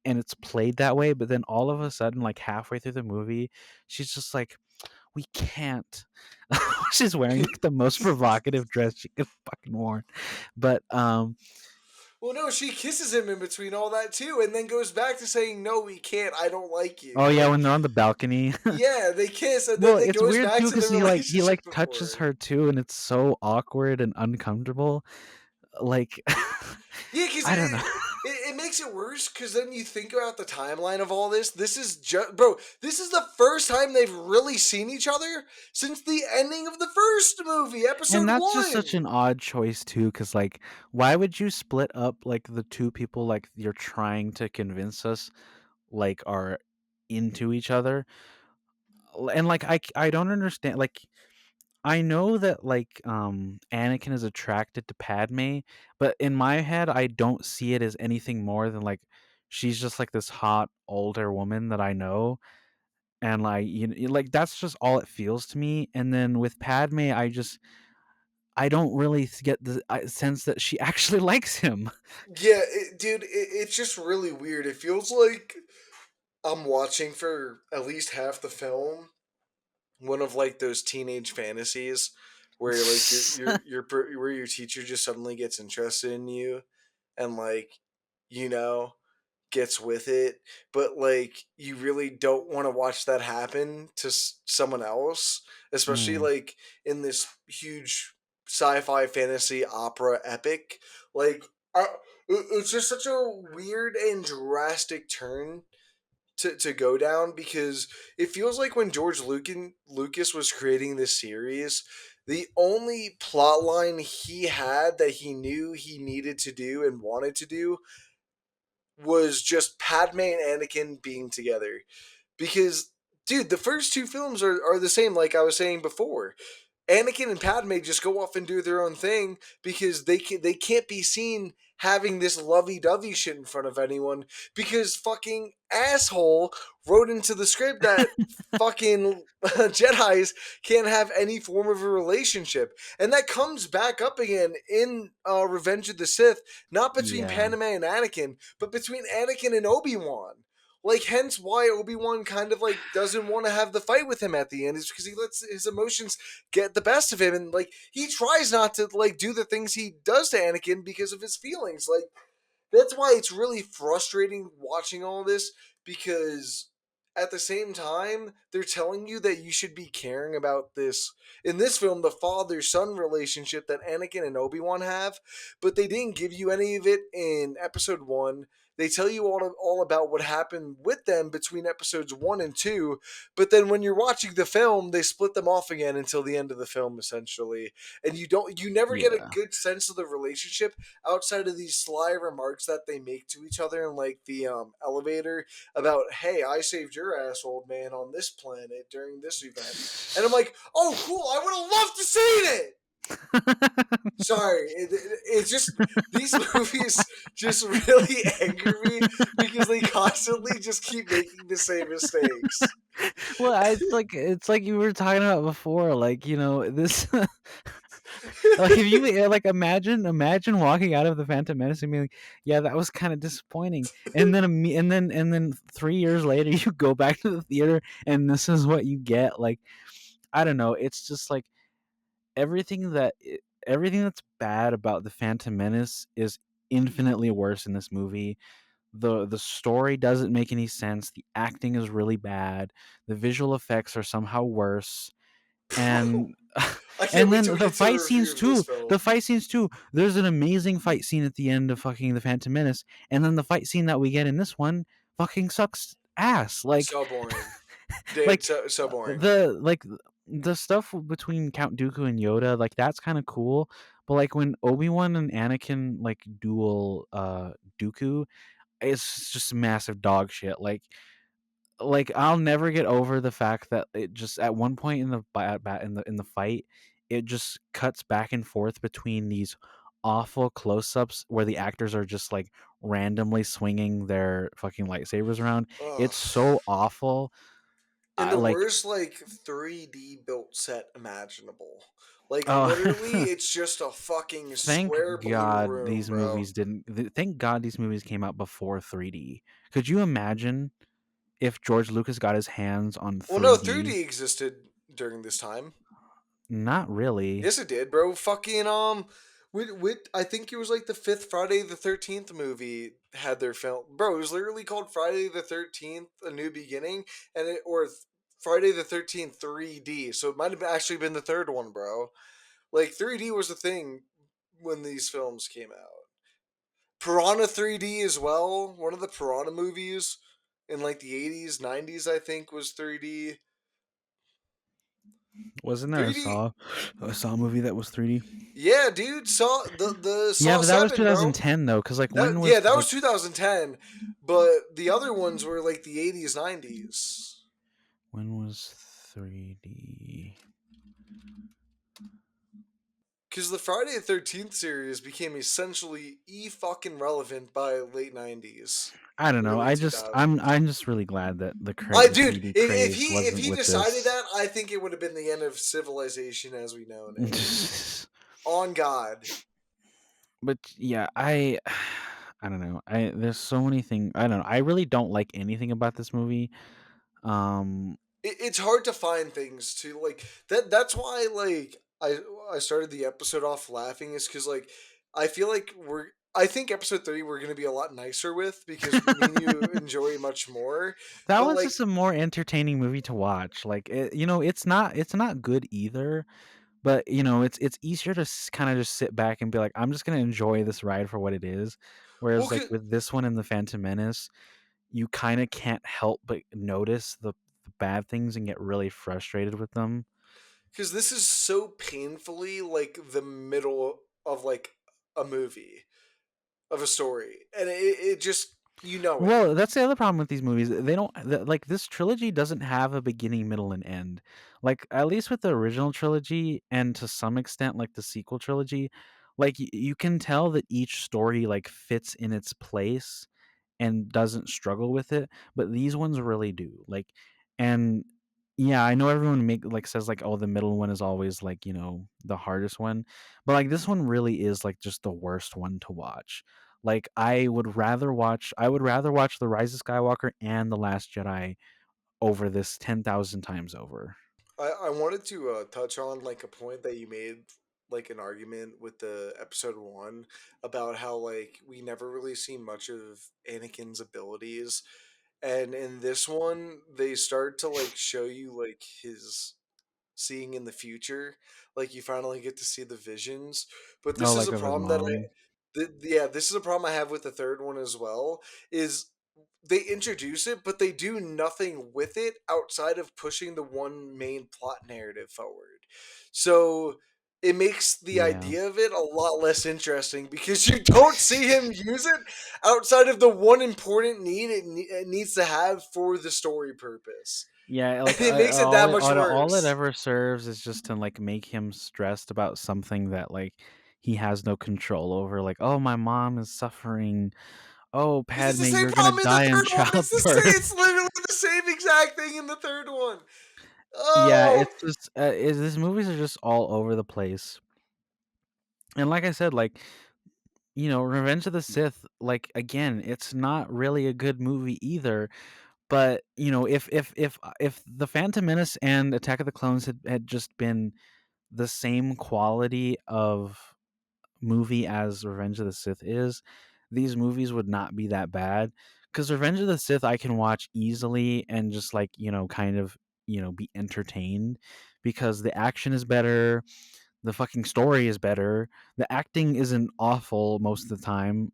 and it's played that way. But then all of a sudden, like halfway through the movie, she's just like, "We can't." She's wearing like the most provocative dress she could fucking worn, but Well, no, she kisses him in between all that too, and then goes back to saying, "No, we can't. I don't like oh you." yeah, Like, when they're on the balcony. yeah, they kiss, and Well, then it it's goes weird back too to the because he relationship like touches before. her too, and it's so awkward and uncomfortable. Like Yeah, because I don't know. it makes it worse because then you think about the timeline of all this. This is just, bro, this is the first time they've really seen each other since the ending of the first movie, And episode that's just such an one. odd choice too, because like, why would you split up like the two people like you're trying to convince us like are into each other? And like, I don't understand. Like, I know that like Anakin is attracted to Padme, but in my head, I don't see it as anything more than like she's just like this hot older woman that I know, and like like that's just all it feels to me. And then with Padme, I don't really get the sense that she actually likes him. Yeah, dude, it's just really weird. It feels like I'm watching for at least half the film one of like those teenage fantasies where like where your teacher just suddenly gets interested in you and like you know gets with it, but like you really don't want to watch that happen to someone else, especially Mm, like in this huge sci-fi fantasy opera epic. Like, I, it's just such a weird and drastic turn to go down because it feels like when Lucas was creating this series, the only plot line he had that he knew he needed to do and wanted to do was just Padme and Anakin being together. Because, dude, the first two films are the same, like I was saying before. Anakin and Padme just go off and do their own thing because they can't be seen having this lovey-dovey shit in front of anyone because fucking asshole wrote into the script that fucking Jedi's can't have any form of a relationship, and that comes back up again in Revenge of the Sith, not between yeah. Padme and Anakin, but between Anakin and Obi-Wan. Like, hence why Obi-Wan kind of like doesn't want to have the fight with him at the end, is because he lets his emotions get the best of him, and like he tries not to like do the things he does to Anakin because of his feelings. Like, that's why it's really frustrating watching all this, because at the same time they're telling you that you should be caring about this, in this film, the father son relationship that Anakin and Obi-Wan have, but they didn't give you any of it in episode 1. They tell you all about what happened with them between episodes 1 and 2, but then when you're watching the film they split them off again until the end of the film, essentially, and you never get a Yeah. good sense of the relationship outside of these sly remarks that they make to each other in like the elevator about, "Hey, I saved your ass, old man, on this planet during this event," and I'm like, "Oh, cool! I would have loved to seen it." Sorry, it's just these movies just really anger me because they constantly just keep making the same mistakes. Well, it's like you were talking about before. Like this. Like if you like imagine walking out of the Phantom Menace and being like, yeah, that was kind of disappointing, and then and then 3 years later you go back to the theater and this is what you get. Like I don't know. It's just like everything that everything that's bad about the Phantom Menace is infinitely worse in this movie. The story doesn't make any sense. The acting is really bad. The visual effects are somehow worse, and I can't and wait then till we get to a review of this the film. fight scenes too, there's an amazing fight scene at the end of fucking the Phantom Menace, and then the fight scene that we get in this one fucking sucks ass. Like So boring. Dude, Like so boring. the stuff between Count Dooku and Yoda, like that's kind of cool. But like when Obi-Wan and Anakin like duel Dooku, it's just massive dog shit. Like I'll never get over the fact that it just at one point in the in the fight, it just cuts back and forth between these awful close-ups where the actors are just like randomly swinging their fucking lightsabers around. Ugh. It's so awful. In I the like worst like 3D built set imaginable. Like literally, oh it's just a fucking thank square blue God room, these bro. movies didn't thank God these movies came out before 3D. Could you imagine if George Lucas got his hands on Well, no, 3D? 3D existed during this time. Not really. Yes, it did, bro. Fucking with I think it was like the fifth Friday the 13th movie had their film, bro. It was literally called Friday the 13th: A New Beginning, and Friday the 13th 3D. So it might have actually been the third one, bro. Like 3D was a thing when these films came out. Piranha 3D as well. One of the Piranha movies in like the 80s, 90s, I think, was 3D. Wasn't there 3D. A Saw movie that was 3D? Yeah, dude. Saw the Yeah, Saw but that was 7, bro. 2010 though, because like That when yeah, was that was like 2010, but the other ones were like the 80s, 90s. when was 3D? Because the Friday the 13th series became essentially fucking relevant by late 90s, I don't know. early I just 2000s. I'm just really glad that I the dude, 3D if craze he if wasn't he with decided this. that, I think it would have been the end of civilization as we know it. On God. But yeah, I don't know. I there's so many things. I don't know. I really don't like anything about this movie. Um It's hard to find things to like that. That's why like I started the episode off laughing is because like I feel like I think episode 3 we're gonna be a lot nicer with because me and you enjoy much more. that But was like, just a more entertaining movie to watch. Like you know, it's not good either. But you know, it's easier to kind of just sit back and be like, I'm just gonna enjoy this ride for what it is. well, Whereas like with this one and the Phantom Menace, you kind of can't help but notice the bad things and get really frustrated with them. because this is so painfully like the middle of like a movie of a story, and it just you know it. Well, that's the other problem with these movies. They don't like this trilogy doesn't have a beginning, middle, and end. Like at least with the original trilogy, and to some extent, like the sequel trilogy, like you can tell that each story like fits in its place and doesn't struggle with it, but these ones really do. Like, and yeah, I know everyone make like says like, oh, the middle one is always like, you know, the hardest one, but like this one really is like just the worst one to watch. Like I would rather watch The Rise of Skywalker and The Last Jedi over this 10,000 times over. I wanted to touch on like a point that you made, like an argument with the episode one about how like we never really see much of Anakin's abilities, and in this one they start to like show you like his seeing in the future, like you finally get to see the visions. But Oh, this is like a of his problem that mom. yeah, this is a problem I have with the third one as well. Is they introduce it, but they do nothing with it outside of pushing the one main plot narrative forward. So it makes the Yeah. idea of it a lot less interesting because you don't see him use it outside of the one important need it needs to have for the story purpose. Yeah, And like it makes it that much all it worse. ever serves is just to like make him stressed about something that like he has no control over. Like, oh, my mom is suffering. Oh, This is Padme, the same you're gonna problem in the die in third one. childbirth. It's literally the same exact thing in the third one. Yeah, Oh, it's just these movies are just all over the place. And like I said, like you know, Revenge of the Sith, like again, it's not really a good movie either. But you know, if the Phantom Menace and Attack of the Clones had just been the same quality of movie as Revenge of the Sith is, these movies would not be that bad. Because Revenge of the Sith, I can watch easily and just like, you know, kind of, you know, be entertained because the action is better, the fucking story is better, the acting isn't awful most of the time.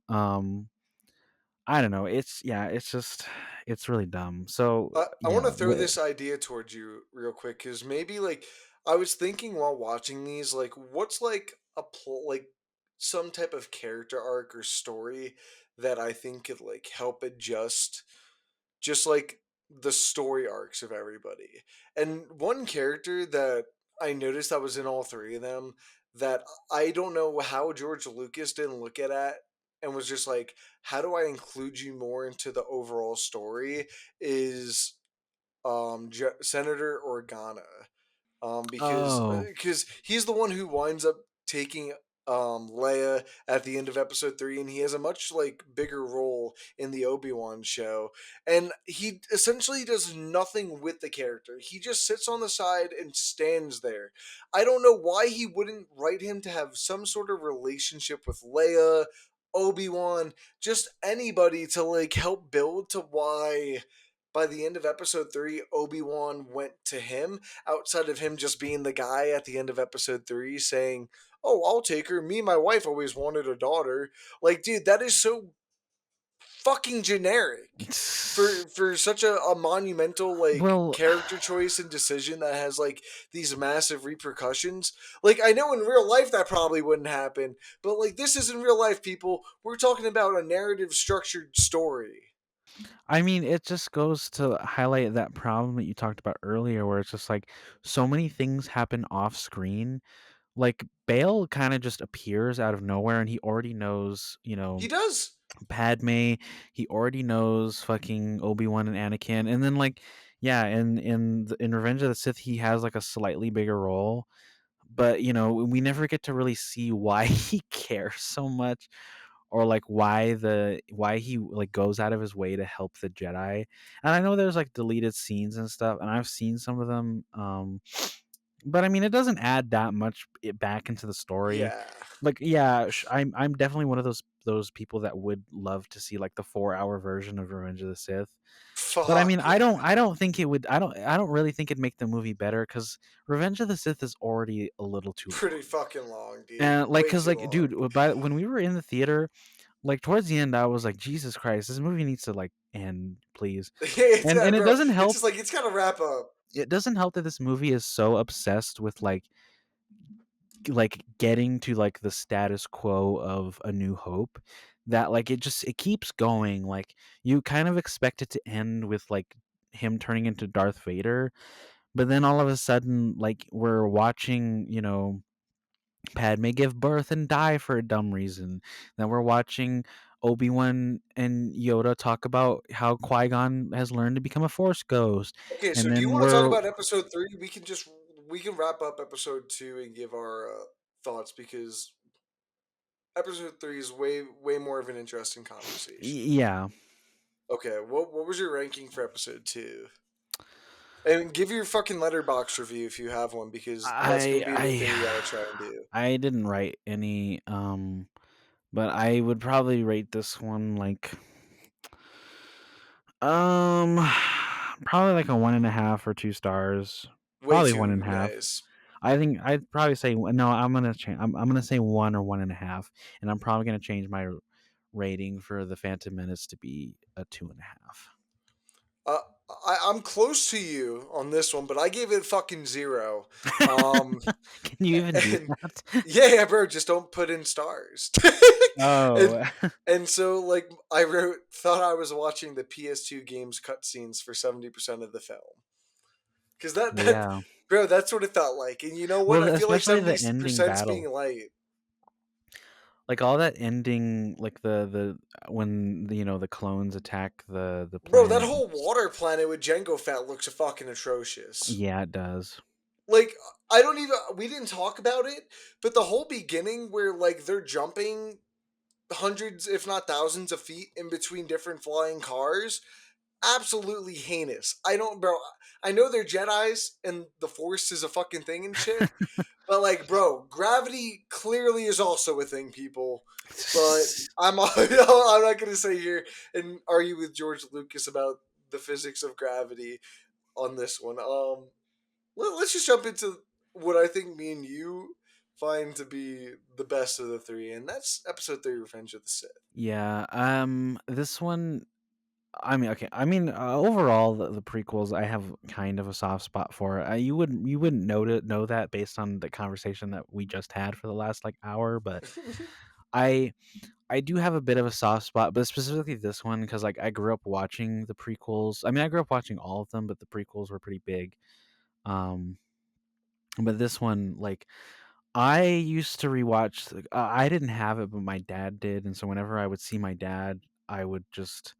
I don't know. It's yeah. It's just it's really dumb. So I want to yeah. throw this idea towards you real quick because maybe like I was thinking while watching these, like what's like like some type of character arc or story that I think could like help adjust just like the story arcs of everybody. And one character that I noticed that was in all three of them that I don't know how George Lucas didn't look at it and was just like, how do I include you more into the overall story? Is Senator Organa, Oh, because he's the one who winds up taking Leia at the end of episode 3, and he has a much like bigger role in the Obi-Wan show, and he essentially does nothing with the character. He just sits on the side and stands there. I don't know why he wouldn't write him to have some sort of relationship with Leia, Obi-Wan, just anybody to like help build to why by the end of episode 3 Obi-Wan went to him, outside of him just being the guy at the end of episode 3 saying, "Oh, I'll take her. Me and my wife always wanted a daughter." Like, dude, that is so fucking generic for such a monumental like well, character choice and decision that has like these massive repercussions. Like, I know in real life that probably wouldn't happen, but like this is in real life, people. We're talking about a narrative structured story. I mean, it just goes to highlight that problem that you talked about earlier, where it's just like so many things happen off screen. Like Bale kind of just appears out of nowhere, and he already knows, He does. Padme. He already knows fucking Obi-Wan and Anakin, and then like, yeah, in Revenge of the Sith, he has like a slightly bigger role, but we never get to really see why he cares so much, or like why he like goes out of his way to help the Jedi. And I know there's like deleted scenes and stuff, and I've seen some of them, but I mean, it doesn't add that much back into the story. Yeah. Like, yeah, I'm definitely one of those people that would love to see like the 4-hour version of Revenge of the Sith. But I mean, Fuck I don't think it would. I don't really think it'd make the movie better, because Revenge of the Sith is already a little too pretty long. fucking long, dude. And like, Way cause too like, long. dude, by when we were in the theater, like towards the end, I was like, Jesus Christ, this movie needs to like end, please. It's And it bro. doesn't It's help. just like it's gotta wrap up. It doesn't help that this movie is so obsessed with like getting to like the status quo of A New Hope, that like it keeps going. Like, you kind of expect it to end with like him turning into Darth Vader, but then all of a sudden, like, we're watching, Padme give birth and die for a dumb reason. Then we're watching Obi-Wan and Yoda talk about how Qui-Gon has learned to become a Force ghost. Okay, so And do you then want to talk we're about episode 3? We can wrap up episode 2 and give our thoughts because episode 3 is way more of an interesting conversation. yeah. Okay, what was your ranking for episode 2? And give your fucking letterbox review if you have one because that's gonna I be the thing we gotta try and do. I didn't write any, but I would probably rate this one like, um probably like a 1.5 or 2 stars. Way Probably one too and a half. nice. I think I'd probably say no. I'm gonna change. I'm gonna say 1 or 1.5, and I'm probably gonna change my rating for the Phantom Menace to be a 2.5. Uh, I'm close to you on this one, but I gave it fucking 0. Um, Can you even do and that? yeah, bro, just don't put in stars. and Oh, and so like I thought I was watching the PS2 games cutscenes for 70% of the film because that yeah. bro, that's what it felt like. And you know what? Well, I feel like especially seventy the ending percent's being battle, light. like all that ending, like the when the clones attack the Bro, that planet. whole water planet with Jango Fett looks fucking atrocious. Yeah, it does. Like I don't even we didn't talk about it, but the whole beginning where like they're jumping hundreds, if not thousands, of feet in between different flying cars, absolutely heinous. I don't, bro. I know they're Jedi's and the Force is a fucking thing and shit, but like, bro, gravity clearly is also a thing, people. But I'm not gonna sit here and argue with George Lucas about the physics of gravity on this one. Let's just jump into what I think me and you find to be the best of the three, and that's Episode 3, Revenge of the Sith. Yeah. This one. I mean, okay. I mean, overall, the prequels, I have kind of a soft spot for. You wouldn't know that based on the conversation that we just had for the last like hour, but I I do have a bit of a soft spot, but specifically this one because like I grew up watching the prequels. I mean, I grew up watching all of them, but the prequels were pretty big. Um, but this one, like, I used to rewatch. I didn't have it, but my dad did, and so whenever I would see my dad, I would just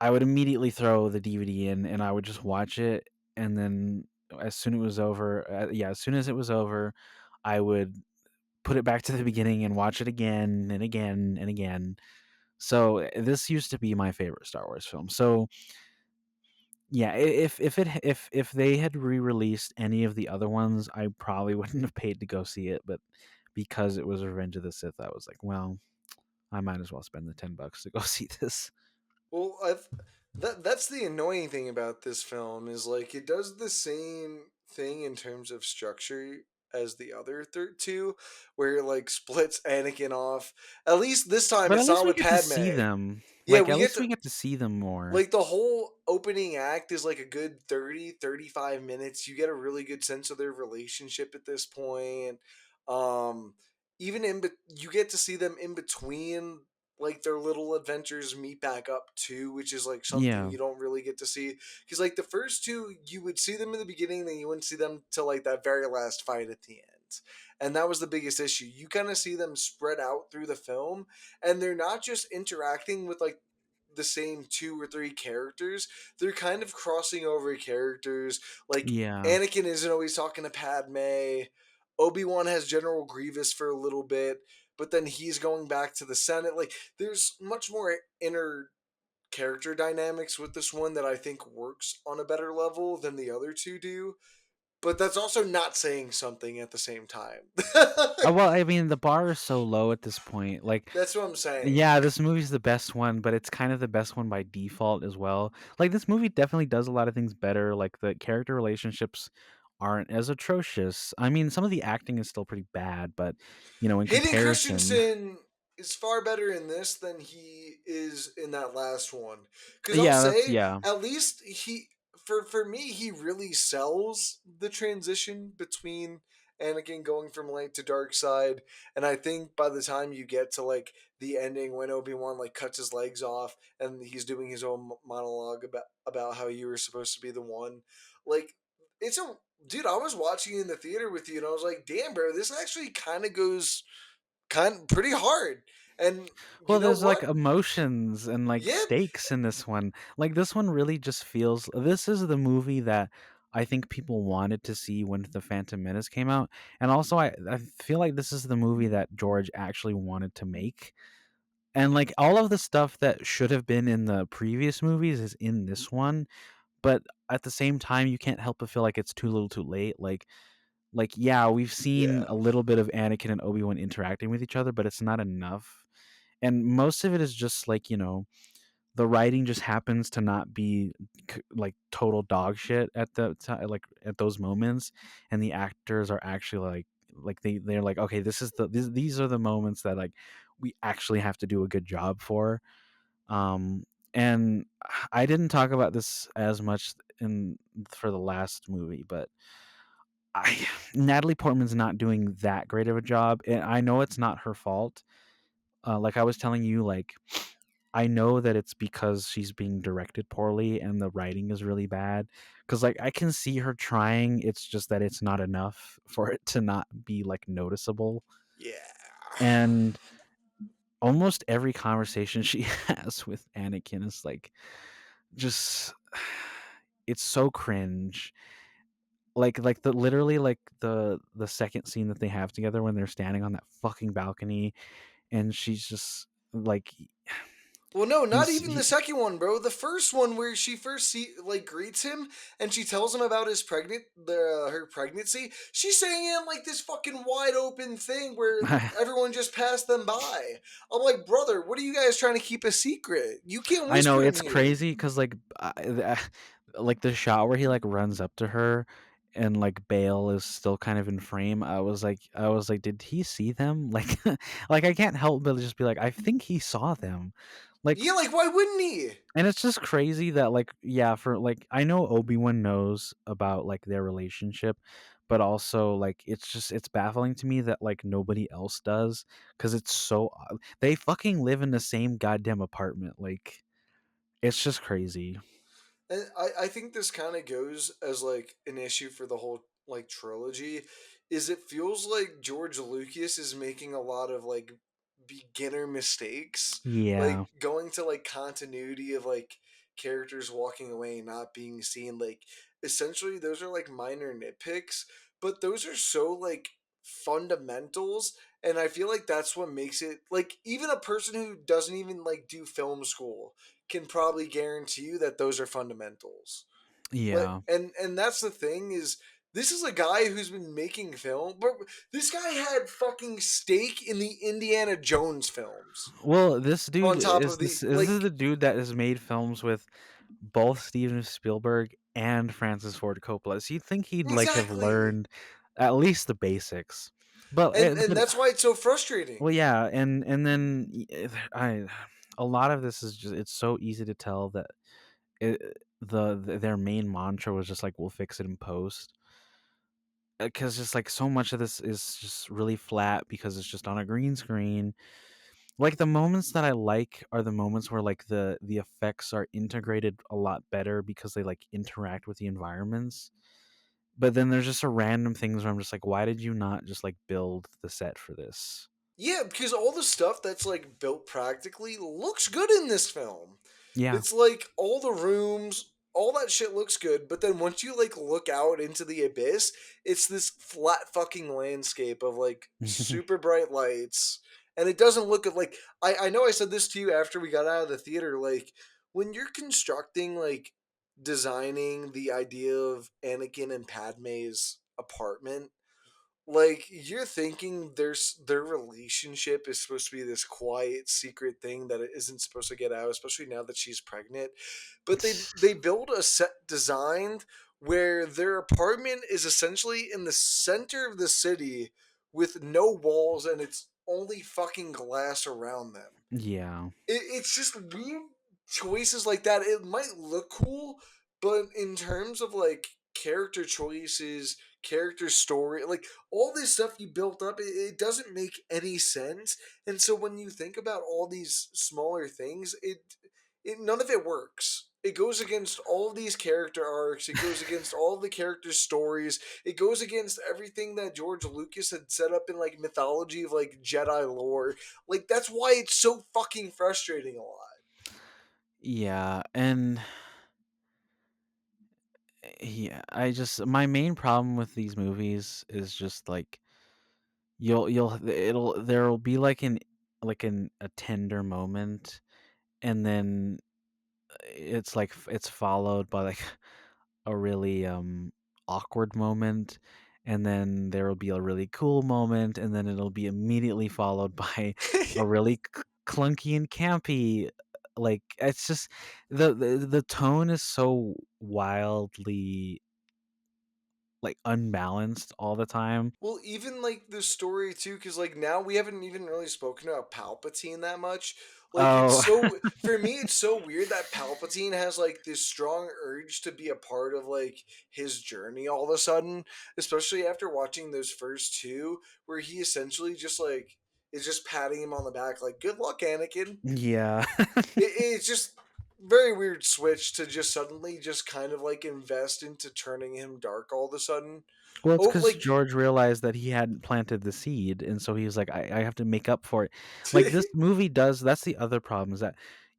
I would immediately throw the DVD in, and I would just watch it, and then as soon as it was over, I would put it back to the beginning and watch it again and again and again. So this used to be my favorite Star Wars film. So yeah, if they had re-released any of the other ones, I probably wouldn't have paid to go see it. But because it was Revenge of the Sith, I was like, well, I might as well spend the $10 to go see this. Well, that's the annoying thing about this film is like it does the same thing in terms of structure as the other two, where it like splits Anakin off. At least this time But at it's least not we with get to Padme. see them. Yeah, Like we at get least to we get to see them more. like the whole opening act is like a good 30-35 minutes. You get a really good sense of their relationship at this point. um Even you get to see them in between like their little adventures meet back up too, which is like something Yeah. you don't really get to see because like the first two you would see them in the beginning, then you wouldn't see them till like that very last fight at the end, and that was the biggest issue. You kind of see them spread out through the film, and they're not just interacting with like the same two or three characters. They're kind of crossing over characters. Like Yeah. Anakin isn't always talking to Padme. Obi-Wan has General Grievous for a little bit, but then he's going back to the Senate. Like there's much more inner character dynamics with this one that I think works on a better level than the other two do. But that's also not saying something at the same time. Well, I mean, the bar is so low at this point. Like, That's what I'm saying. yeah, this movie's the best one, but it's kind of the best one by default as well. Like, this movie definitely does a lot of things better. Like, the character relationships aren't as atrocious. I mean, some of the acting is still pretty bad, but in Hayden comparison, Christensen is far better in this than he is in that last one. Because I'll yeah, that's say, yeah, at least for me, he really sells the transition between Anakin going from light to dark side. And I think by the time you get to like the ending when Obi-Wan like cuts his legs off and he's doing his own monologue about how you were supposed to be the one, like it's a dude, I was watching in the theater with you and I was like, damn, bro, this actually kind of goes pretty hard. And you well, know there's like what? emotions and like Yeah, stakes in this one. Like this one really just feels this is the movie that I think people wanted to see when The Phantom Menace came out. And also I feel like this is the movie that George actually wanted to make. And like all of the stuff that should have been in the previous movies is in this one, but at the same time you can't help but feel like it's too little too late. Like yeah, we've seen yeah, a little bit of Anakin and Obi-Wan interacting with each other, but it's not enough, and most of it is just like the writing just happens to not be like total dog shit at the time, like at those moments, and the actors are actually like they're like, okay, these are the moments that like we actually have to do a good job for. um and I didn't talk about this as much in for the last movie, but I Natalie Portman's not doing that great of a job, and I know it's not her fault. Like I was telling you, like I know that it's because she's being directed poorly and the writing is really bad. Because like I can see her trying, it's just that it's not enough for it to not be like noticeable. yeah. And almost every conversation she has with Anakin is like just it's so cringe. Like the literally like the second scene that they have together when they're standing on that fucking balcony and she's just like Well, no, not he's even the second one, bro. The first one where she first greets him and she tells him about her pregnancy. She's saying it in like this fucking wide open thing where everyone just passed them by. I'm like, brother, what are you guys trying to keep a secret? You can't I know whisper in it's here. crazy because like like the shot where he like runs up to her and like Bale is still kind of in frame, I was like, did he see them? Like, like I can't help but just be like, I think he saw them. Like, Yeah, like why wouldn't he? and it's just crazy that like, yeah, for like, I know Obi-Wan knows about like their relationship, but also like it's baffling to me that like nobody else does, because it's so they fucking live in the same goddamn apartment. Like, it's just crazy. And I think this kind of goes as like an issue for the whole like trilogy, is it feels like George Lucas is making a lot of like beginner mistakes, like Yeah. going to like continuity of like characters walking away and not being seen. Like essentially those are like minor nitpicks, but those are so like fundamentals, and I feel like that's what makes it like even a person who doesn't even like do film school can probably guarantee you that those are fundamentals. Like, Yeah. and that's the thing is this is a guy who's been making film, but this guy had fucking stake in the Indiana Jones films. Well, this dude On top is of the this is like the dude that has made films with both Steven Spielberg and Francis Ford Coppola. So you'd think he'd like have exactly, learned at least the basics. But, and but that's why it's so well, frustrating. yeah, and then I a lot of this is just, it's so easy to tell that their main mantra was just like, we'll fix it in post, because just like so much of this is just really flat because it's just on a green screen. Like, the moments that I like are the moments where like the effects are integrated a lot better because they like interact with the environments. But then there's just a random things where I'm just like, why did you not just like build the set for this? Yeah, because all the stuff that's like built practically looks good in this film. Yeah. It's like all the rooms, all that shit looks good, but then once you like look out into the abyss, it's this flat fucking landscape of like super bright lights. And it doesn't look at like I know I said this to you after we got out of the theater, like when you're constructing like designing the idea of Anakin and Padme's apartment, like you're thinking their relationship is supposed to be this quiet secret thing that it isn't supposed to get out, especially now that she's pregnant, but they build a set designed where their apartment is essentially in the center of the city with no walls and it's only fucking glass around them. Yeah. It's just weird choices like that. It might look cool, but in terms of like character choices, character story, like all this stuff you built up, it doesn't make any sense. And so when you think about all these smaller things, it none of it works. It goes against all of these character arcs. It goes against all of the character stories. It goes against everything that George Lucas had set up in like mythology of like Jedi lore. Like that's why it's so fucking frustrating a lot. Yeah, and yeah, I just, my main problem with these movies is just like, it'll there'll be like an a tender moment, and then it's like it's followed by like a really awkward moment, and then there will be a really cool moment, and then it'll be immediately followed by a really clunky and campy, like, it's just the tone is so wildly like unbalanced all the time. Well, even like the story too, because like now we haven't even really spoken about Palpatine that much. Like it's Oh. so for me, it's so weird that Palpatine has like this strong urge to be a part of like his journey all of a sudden, especially after watching those first two, where he essentially just like is just patting him on the back, like "Good luck, Anakin." Yeah. It's just very weird switch to just suddenly just kind of like invest into turning him dark all of a sudden. Well, it's Oh, because like George realized that he hadn't planted the seed, and so he was like, I have to make up for it. Like, this movie does, that's the other problem, is that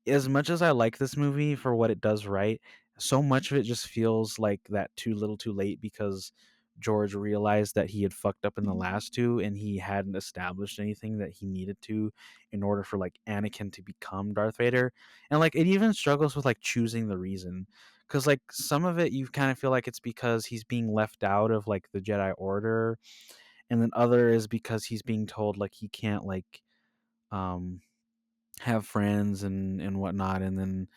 as much as I like this movie for what it does right, so much of it just feels like that too little too late, because George realized that he had fucked up in the last two, and he hadn't established anything that he needed to in order for like Anakin to become Darth Vader. And like, it even struggles with like choosing the reason, because like some of it you kind of feel like it's because he's being left out of like the Jedi Order, and then other is because he's being told like he can't like um have friends and whatnot, and then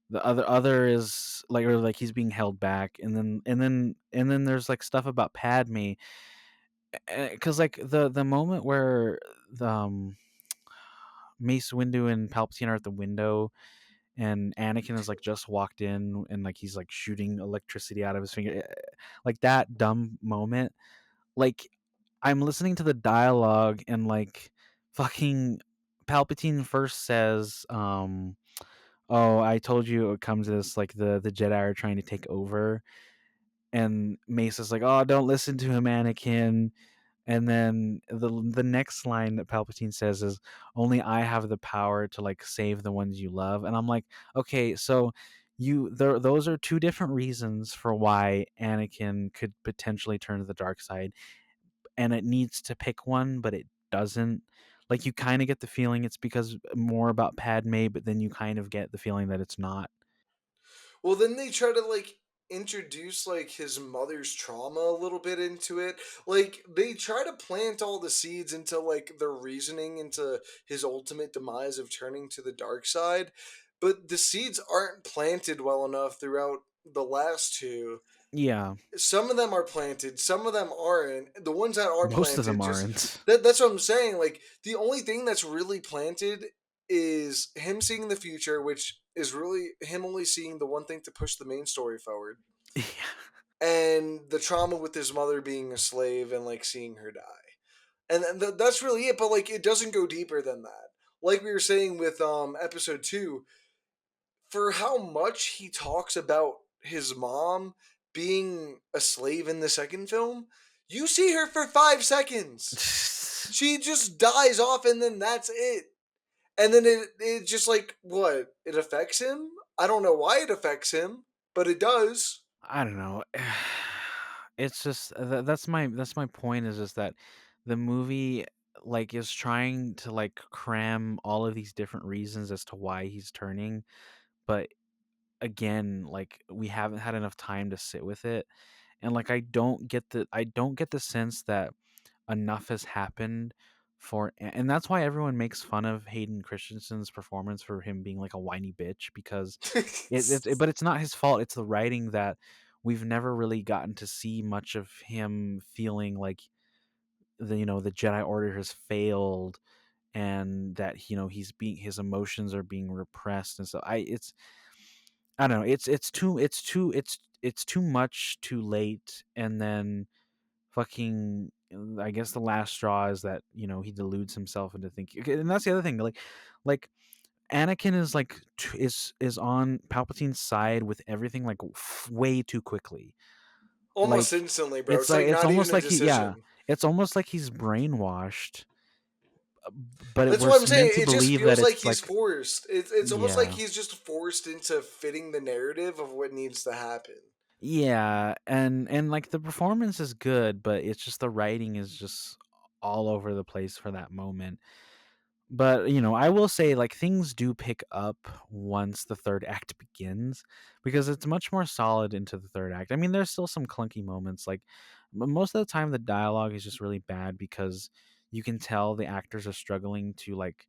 The other is like, or like he's being held back, and then there's like stuff about Padme, because like the moment where the Mace Windu and Palpatine are at the window, and Anakin has like just walked in, and like he's like shooting electricity out of his finger, like that dumb moment. Like, I'm listening to the dialogue, and like fucking Palpatine first says, "Oh, I told you it would come to this. Like the Jedi are trying to take over." And Mace is like, "Oh, don't listen to him, Anakin." And then the next line that Palpatine says is, "Only I have the power to like save the ones you love." And I'm like, okay, so those are two different reasons for why Anakin could potentially turn to the dark side, and it needs to pick one, but it doesn't. Like, you kind of get the feeling it's because more about Padme, but then you kind of get the feeling that it's not. Well, then they try to like introduce like his mother's trauma a little bit into it. Like they try to plant all the seeds into like the reasoning into his ultimate demise of turning to the dark side, but the seeds aren't planted well enough throughout the last two. Yeah, Some of them are planted, some of them aren't. The ones that are most of them planted, just aren't. that's what I'm saying. Like the only thing that's really planted is him seeing the future, which is really him only seeing the one thing to push the main story forward, Yeah. and the trauma with his mother being a slave and like seeing her die. And that's really it. But like it doesn't go deeper than that. Like we were saying with episode 2, for how much he talks about his mom being a slave in the second film, you see her for 5 seconds. She just dies off, and then that's it. And then it just like what? It affects him? I don't know why it affects him, but it does. I don't know. It's just that's my point, is just that the movie like is trying to like cram all of these different reasons as to why he's turning, but again, like we haven't had enough time to sit with it, and like I don't get the sense that enough has happened and that's why everyone makes fun of Hayden Christensen's performance for him being like a whiny bitch, because but it's not his fault. It's the writing that we've never really gotten to see much of him feeling like the Jedi Order has failed, and that his emotions are being repressed, and so I don't know. It's too much too late, and then fucking I guess the last straw is that he deludes himself into thinking. Okay, and that's the other thing. Like Anakin is like is on Palpatine's side with everything like way too quickly. Almost Like instantly, bro. it's It's like like it's not even almost a like decision. it's almost like he's brainwashed, but That's what we're I'm saying. meant to It just believe that feels like it's he's like, forced. It's almost like yeah. he's just forced into fitting the narrative of what needs to happen. Yeah, and like the performance is good, but it's just the writing is just all over the place for that moment. But I will say like things do pick up once the third act begins, because it's much more solid into the third act. I mean, there's still some clunky moments. Like most of the time, the dialogue is just really bad because you can tell the actors are struggling to like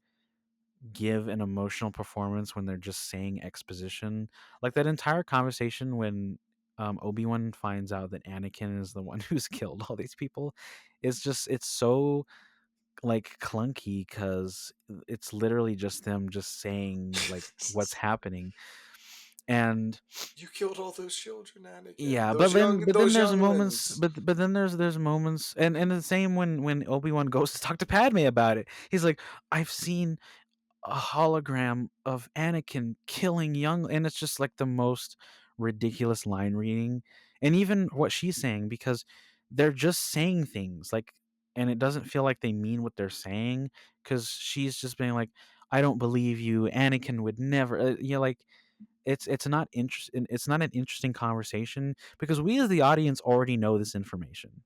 give an emotional performance when they're just saying exposition. Like that entire conversation when Obi-Wan finds out that Anakin is the one who's killed all these people, it's so like clunky, because it's literally just them just saying like what's happening. And You killed all those children, Anakin. yeah, but then but then Those there's young moments, ones. but then there's moments, and the same when Obi-Wan goes to talk to Padme about it. He's like, I've seen a hologram of Anakin killing young, and it's just like the most ridiculous line reading, and even what she's saying, because they're just saying things like, and it doesn't feel like they mean what they're saying, because she's just being like, I don't believe you, Anakin would never, like it's not an interesting conversation, because we as the audience already know this information,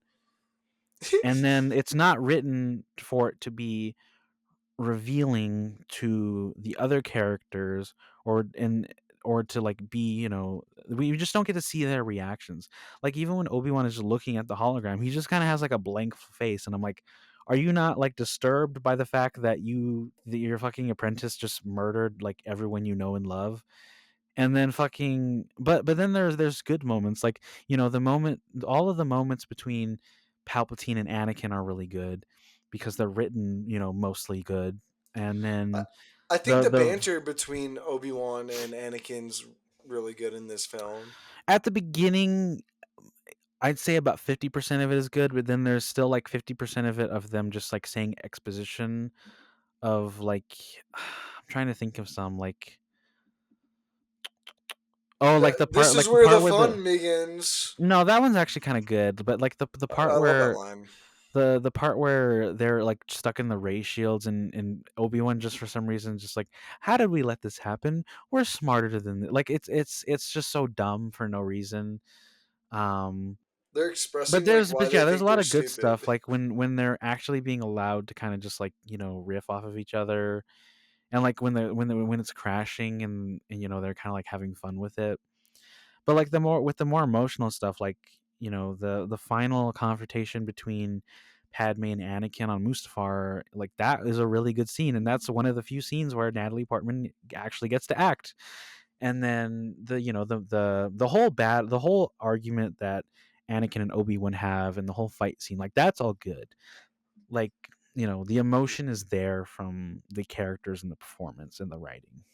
and then it's not written for it to be revealing to the other characters, or to like be, we just don't get to see their reactions. Like even when Obi-Wan is just looking at the hologram, he just kind of has like a blank face, and I'm like, are you not like disturbed by the fact that your fucking apprentice just murdered like everyone you know and love? And then fucking but then there's good moments, like, the moment all of the moments between Palpatine and Anakin are really good because they're written, mostly good. And I, then I think the the the banter between Obi-Wan and Anakin's really good in this film. at the beginning, I'd say about 50% of it is good, but then there's still like 50% of it of them just like saying exposition of like I'm trying to think of some like oh, like This is the where the part where the fun begins. no, that one's actually kind of good, but like the part I love that where line. the part where they're like stuck in the ray shields, and Obi-Wan just for some reason just like, how did we let this happen? We're smarter than like it's just so dumb for no reason. Um They're but expressing like there's why but they yeah, there's a think lot they're of good stuff stupid. like when they're actually being allowed to kind of just like, riff off of each other, and like when it's crashing, and they're kind of like having fun with it. But like the more emotional stuff, like, the final confrontation between Padme and Anakin on Mustafar, like that is a really good scene, and that's one of the few scenes where Natalie Portman actually gets to act. And then the whole argument that Anakin and Obi-Wan have, and the whole fight scene, like that's all good. Like, the emotion is there from the characters and the performance and the writing.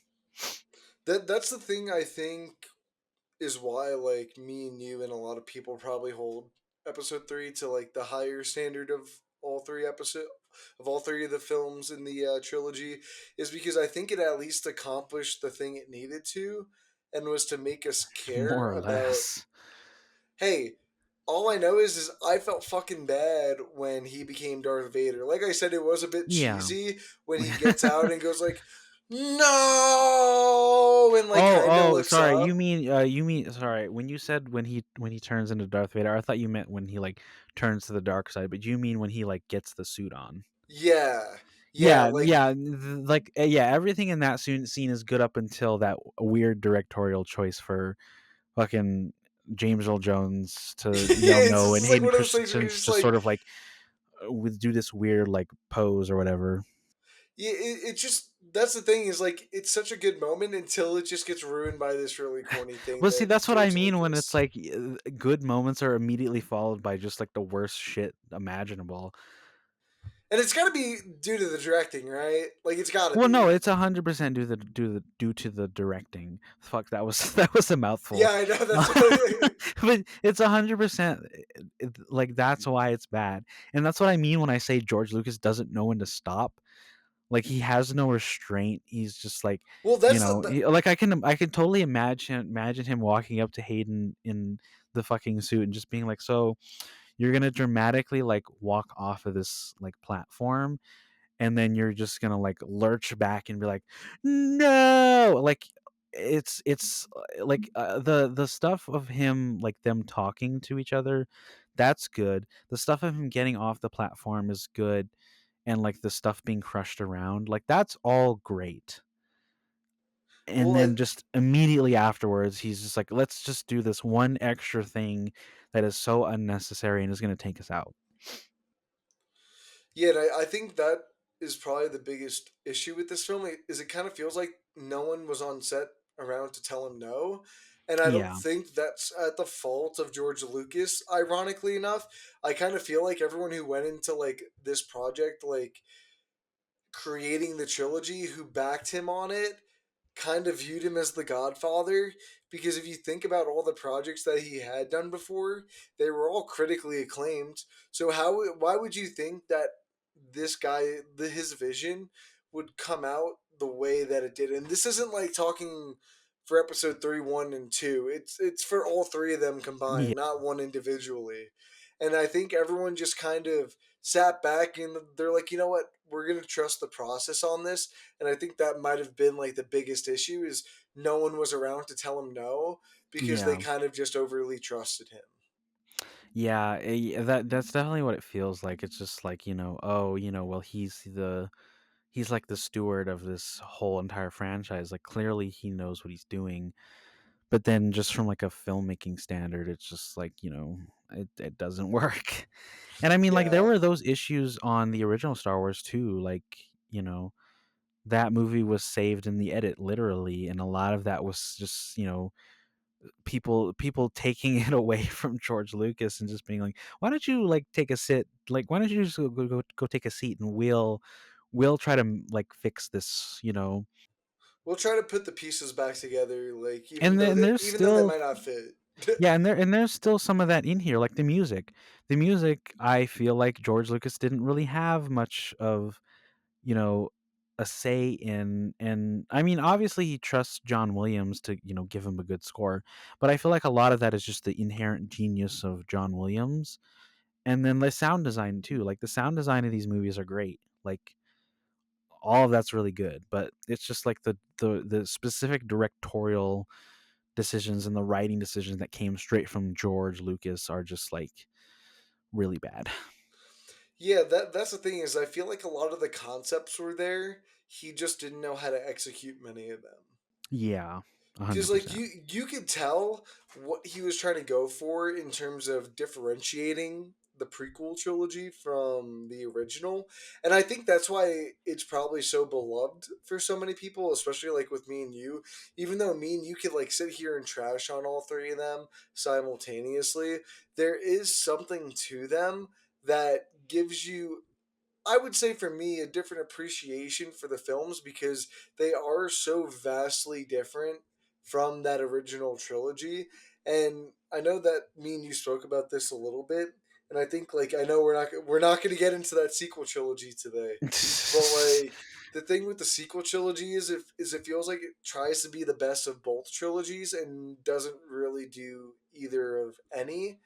That's the thing I think is why like me and you and a lot of people probably hold episode 3 to like the higher standard of all three of the films in the trilogy, is because I think it at least accomplished the thing it needed to, and was to make us care More or about, less. hey, all I know is I felt fucking bad when he became Darth Vader. Like I said, it was a bit Yeah. cheesy when he gets out and goes like, no, and like Oh, kind of oh, looks sorry. up. You mean sorry. When you said when he turns into Darth Vader, I thought you meant when he like turns to the dark side, but you mean when he like gets the suit on. Yeah, yeah, Yeah, like yeah, like yeah, everything in that scene is good up until that weird directorial choice for fucking James Earl Jones to yell it's no, and just like Hayden one of those things where Christensen you're just to sort like, of like do this weird like pose or whatever. yeah, it just, that's the thing, is like it's such a good moment until it just gets ruined by this really corny thing Well, see, that that's what I George mean when it's Lucas. like good moments are immediately followed by just like the worst shit imaginable. And it's got to be due to the directing, right? Like it's got to Well, no, be. it's 100% due to the directing. Fuck, that was that was a Yeah, mouthful. I know that's what. But it's 100% like that's why it's bad, and that's what I mean when I say George Lucas doesn't know when to stop. Like he has no restraint. He's just like, Well, that's like I can totally imagine him walking up to Hayden in the fucking suit and just being like, so you're gonna dramatically like walk off of this like platform, and then you're just gonna like lurch back and be like, no, like it's like the stuff of him like them talking to each other, that's good. The stuff of him getting off the platform is good, and like the stuff being crushed around, like that's all great. And well, then just immediately afterwards he's just like, let's just do this one extra thing that is so unnecessary and is going to take us out. yeah, and I think that is probably the biggest issue with this film. Is it kind of feels like no one was on set around to tell him no, and I don't Yeah. think that's at the fault of George Lucas. Ironically enough, I kind of feel like everyone who went into like this project, like creating the trilogy, who backed him on it, kind of viewed him as the godfather, because if you think about all the projects that he had done before, they were all critically acclaimed. So why would you think that this guy, his vision would come out the way that it did? And this isn't like talking for episode 3, 1 and 2. It's for all three of them Yeah. combined, not one individually. And I think everyone just kind of sat back and they're like, you know what, we're going to trust the process on this. And I think that might have been like the biggest issue, is no one was around to tell him no, because they Yeah. kind of just overly trusted him. Yeah, that's definitely what it feels like. It's just like, oh, well, he's like the steward of this whole entire franchise. Like clearly he knows what he's doing. But then just from like a filmmaking standard, it's just like, it doesn't work. And I mean, like there Yeah. were those issues on the original Star Wars too, like, that movie was saved in the edit literally, and a lot of that was just, people taking it away from George Lucas and just being like, "Why don't you like take a sit? Like, why don't you just go take a seat and we'll try to like fix this, you know?" We'll try to put the pieces back together, like And then there's even though they still might not fit. yeah, and there's still some of that in here, like the music. The music, I feel like George Lucas didn't really have much of, you know, a say in. And I mean, obviously he trusts John Williams to, give him a good score, but I feel like a lot of that is just the inherent genius of John Williams. And then the sound design too. Like the sound design of these movies are great. Like all of that's really good, but it's just like the specific directorial decisions and the writing decisions that came straight from George Lucas are just like really bad. Yeah, that's the thing is I feel like a lot of the concepts were there. He just didn't know how to execute many of them. Yeah, Because 100%. you could tell what he was trying to go for in terms of differentiating the prequel trilogy from the original, and I think that's why it's probably so beloved for so many people, especially like with me and you. Even though me and you could like sit here and trash on all three of them simultaneously, there is something to them that gives you, I would say for me, a different appreciation for the films because they are so vastly different from that original trilogy. And I know that me and you spoke about this a little bit, and I think like I know we're not going to get into that sequel trilogy today, but like the thing with the sequel trilogy is it feels like it tries to be the best of both trilogies and doesn't really do either of any,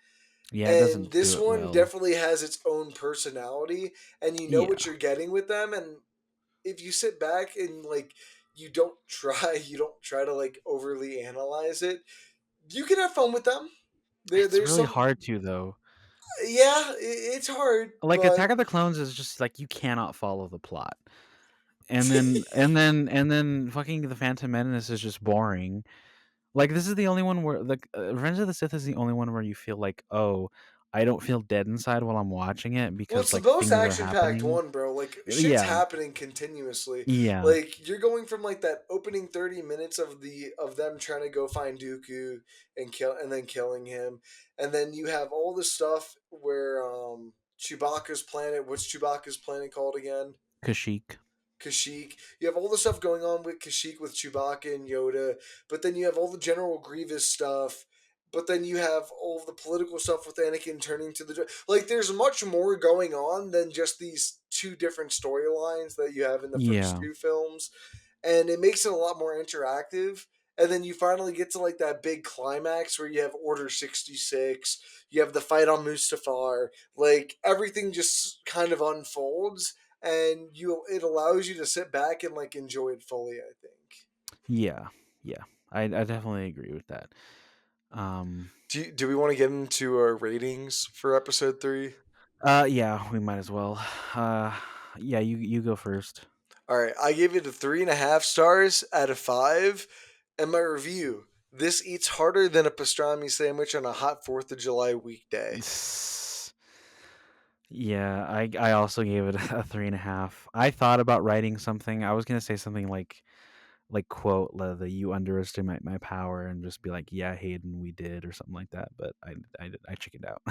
Yeah, it and doesn't do this it one well. definitely has its own personality, and you know what Yeah, you're getting with them. And if you sit back and like you don't try to like overly analyze it, you can have fun with them. it's There's really some, hard to though. yeah, it's hard, Like but Attack of the Clones is just like you cannot follow the plot. And then fucking the Phantom Menace is just boring. Like this is the only one where like Revenge of the Sith is the only one where you feel like, "Oh, I don't feel dead inside while I'm watching it well, because it's the like most things are action packed happening." one, bro. Like shit's Yeah. happening continuously. Yeah. Like you're going from like that opening 30 minutes of them trying to go find Dooku and then killing him, and then you have all this stuff where Chewbacca's planet. What's Chewbacca's planet called again? Kashyyyk. Kashyyyk. You have all the stuff going on with Kashyyyk with Chewbacca and Yoda, but then you have all the General Grievous stuff. But then you have all of the political stuff with Anakin turning to the like. There's much more going on than just these two different storylines that you have in the first Yeah. two films, and it makes it a lot more interactive. And then you finally get to like that big climax where you have Order 66, you have the fight on Mustafar, like everything just kind of unfolds, and you it allows you to sit back and like enjoy it fully, I think. Yeah. Yeah. I definitely agree with that. Um Do we want to get into our ratings for episode 3? yeah, we might as well. Uh yeah, you go first. All right, I gave it a 3.5 stars out of 5. And my review: this eats harder than a pastrami sandwich on a hot 4th of July weekday. Yeah, I also gave it a 3.5. I thought about writing something. I was gonna say something like quote the "you underestimate my power" and just be like, "Yeah, Hayden, we did" or something like that. But I chickened out.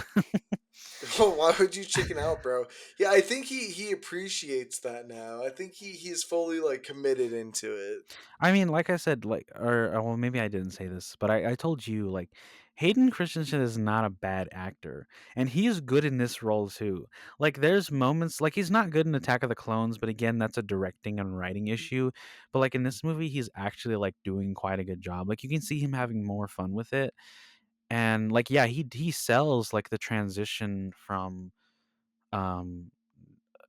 Oh, why would you chicken out, bro? Yeah, I think he appreciates that now. I think he's fully like committed into it. I mean, like I said, well, maybe I didn't say this, but I told you like Hayden Christensen is not a bad actor, and he's good in this role too. Like, there's moments like he's not good in Attack of the Clones, but again, that's a directing and writing issue. But like in this movie, he's actually like doing quite a good job. Like you can see him having more fun with it, and like yeah, he sells like the transition from um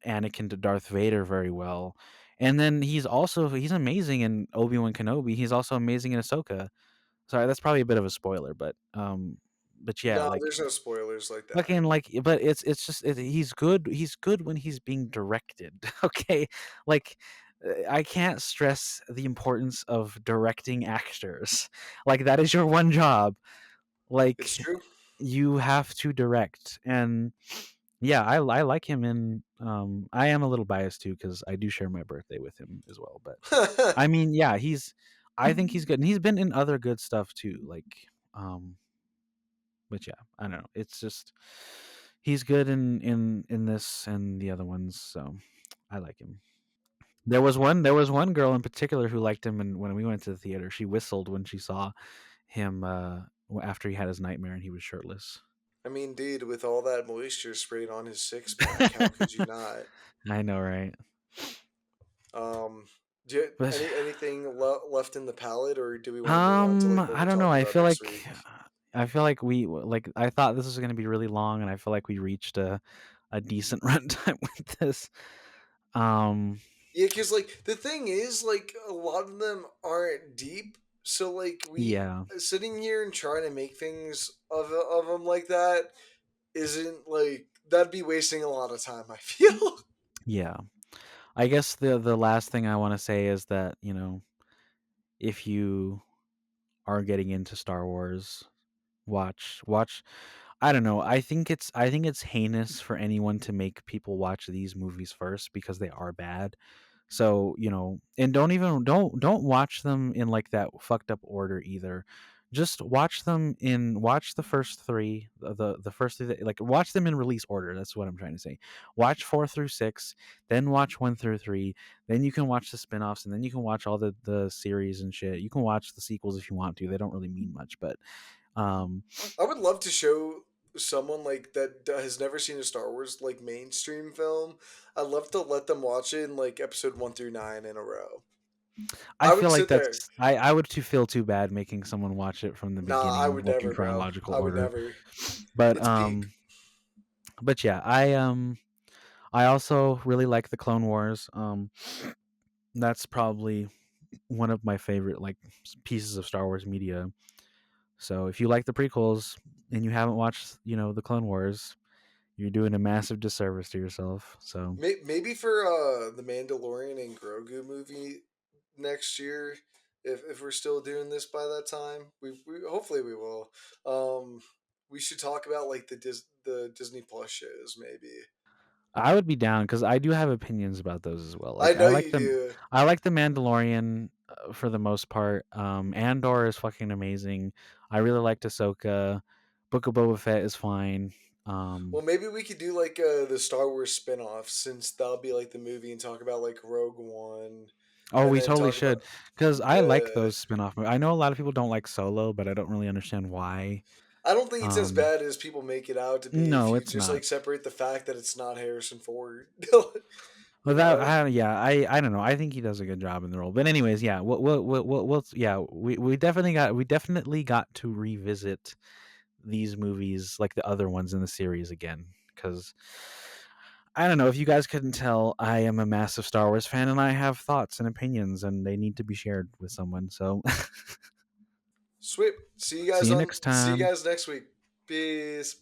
Anakin to Darth Vader very well. And then he's amazing in Obi-Wan Kenobi. He's also amazing in Ahsoka. Sorry, that's probably a bit of a spoiler, but yeah, No, like there's no spoilers like that. fucking like but it's just he's good when he's being directed. Okay? Like I can't stress the importance of directing actors. Like that is your one job. It's Like true. you have to direct. And yeah, I like him in I am a little biased too because I do share my birthday with him as well. But I mean, yeah, I think he's good, and he's been in other good stuff too. Um, but yeah, I don't know. It's just he's good in this and the other ones, so I like him. There was one girl in particular who liked him, and when we went to the theater, she whistled when she saw him after he had his nightmare and he was shirtless. I mean, dude, with all that moisture sprayed on his six pack, how could you not? I know, right? Um, do you, But anything left in the palette, or do we want to move on to like what I we're don't know. talking I about feel next like week? I feel like I thought this was going to be really long, and I feel like we reached a decent runtime with this. Um, Yeah, because like the thing is, like a lot of them aren't deep. So like we yeah, sitting here and trying to make things of them like that isn't like that'd be wasting a lot of time. I feel. yeah. I guess the last thing I want to say is that if you are getting into Star Wars, watch. I don't know. I think it's heinous for anyone to make people watch these movies first because they are bad. So, and don't watch them in like that fucked up order either. Just watch the first three, the first three, like watch them in release order. That's what I'm trying to say. Watch 4 through 6, then watch 1 through 3, then you can watch the spin-offs, and then you can watch all the series and shit. You can watch the sequels if you want to. They don't really mean much, but um I would love to show someone like that has never seen a Star Wars like mainstream film. I'd love to let them watch it in like episode 1 through 9 in a row. I I would feel like sit there. I would too feel too bad making someone watch it from the Nah, I beginning, would like in never, bro. chronological I would order. never. But It's peak. yeah, I also really like the Clone Wars. That's probably one of my favorite like pieces of Star Wars media. So if you like the prequels and you haven't watched, the Clone Wars, you're doing a massive disservice to yourself. So Maybe for the Mandalorian and Grogu movie next year, if we're still doing this by that time, we hopefully we will. Um, we should talk about like the Disney Plus shows, maybe. I would be down because I do have opinions about those as well. I Like know you do. I like the Mandalorian for the most part. Andor is fucking amazing. I really liked Ahsoka. Book of Boba Fett is fine. Well, maybe we could do like the Star Wars spin-off since that'll be like the movie and talk about like Rogue One, Oh, and we then totally talk about should because I like yeah. those spin-off movies. I know a lot of people don't like Solo, but I don't really understand why. I don't think it's as Um, bad as people make it out to be if no, you it's just not. like separate the fact that it's not Harrison Ford. You Without, know? I don't know. I think he does a good job in the role. But anyways, yeah, yeah, we definitely got to revisit these movies like the other ones in the series again because I don't know if you guys couldn't tell, I am a massive Star Wars fan and I have thoughts and opinions and they need to be shared with someone. So Sweet. see you next See you time. guys next week. Peace.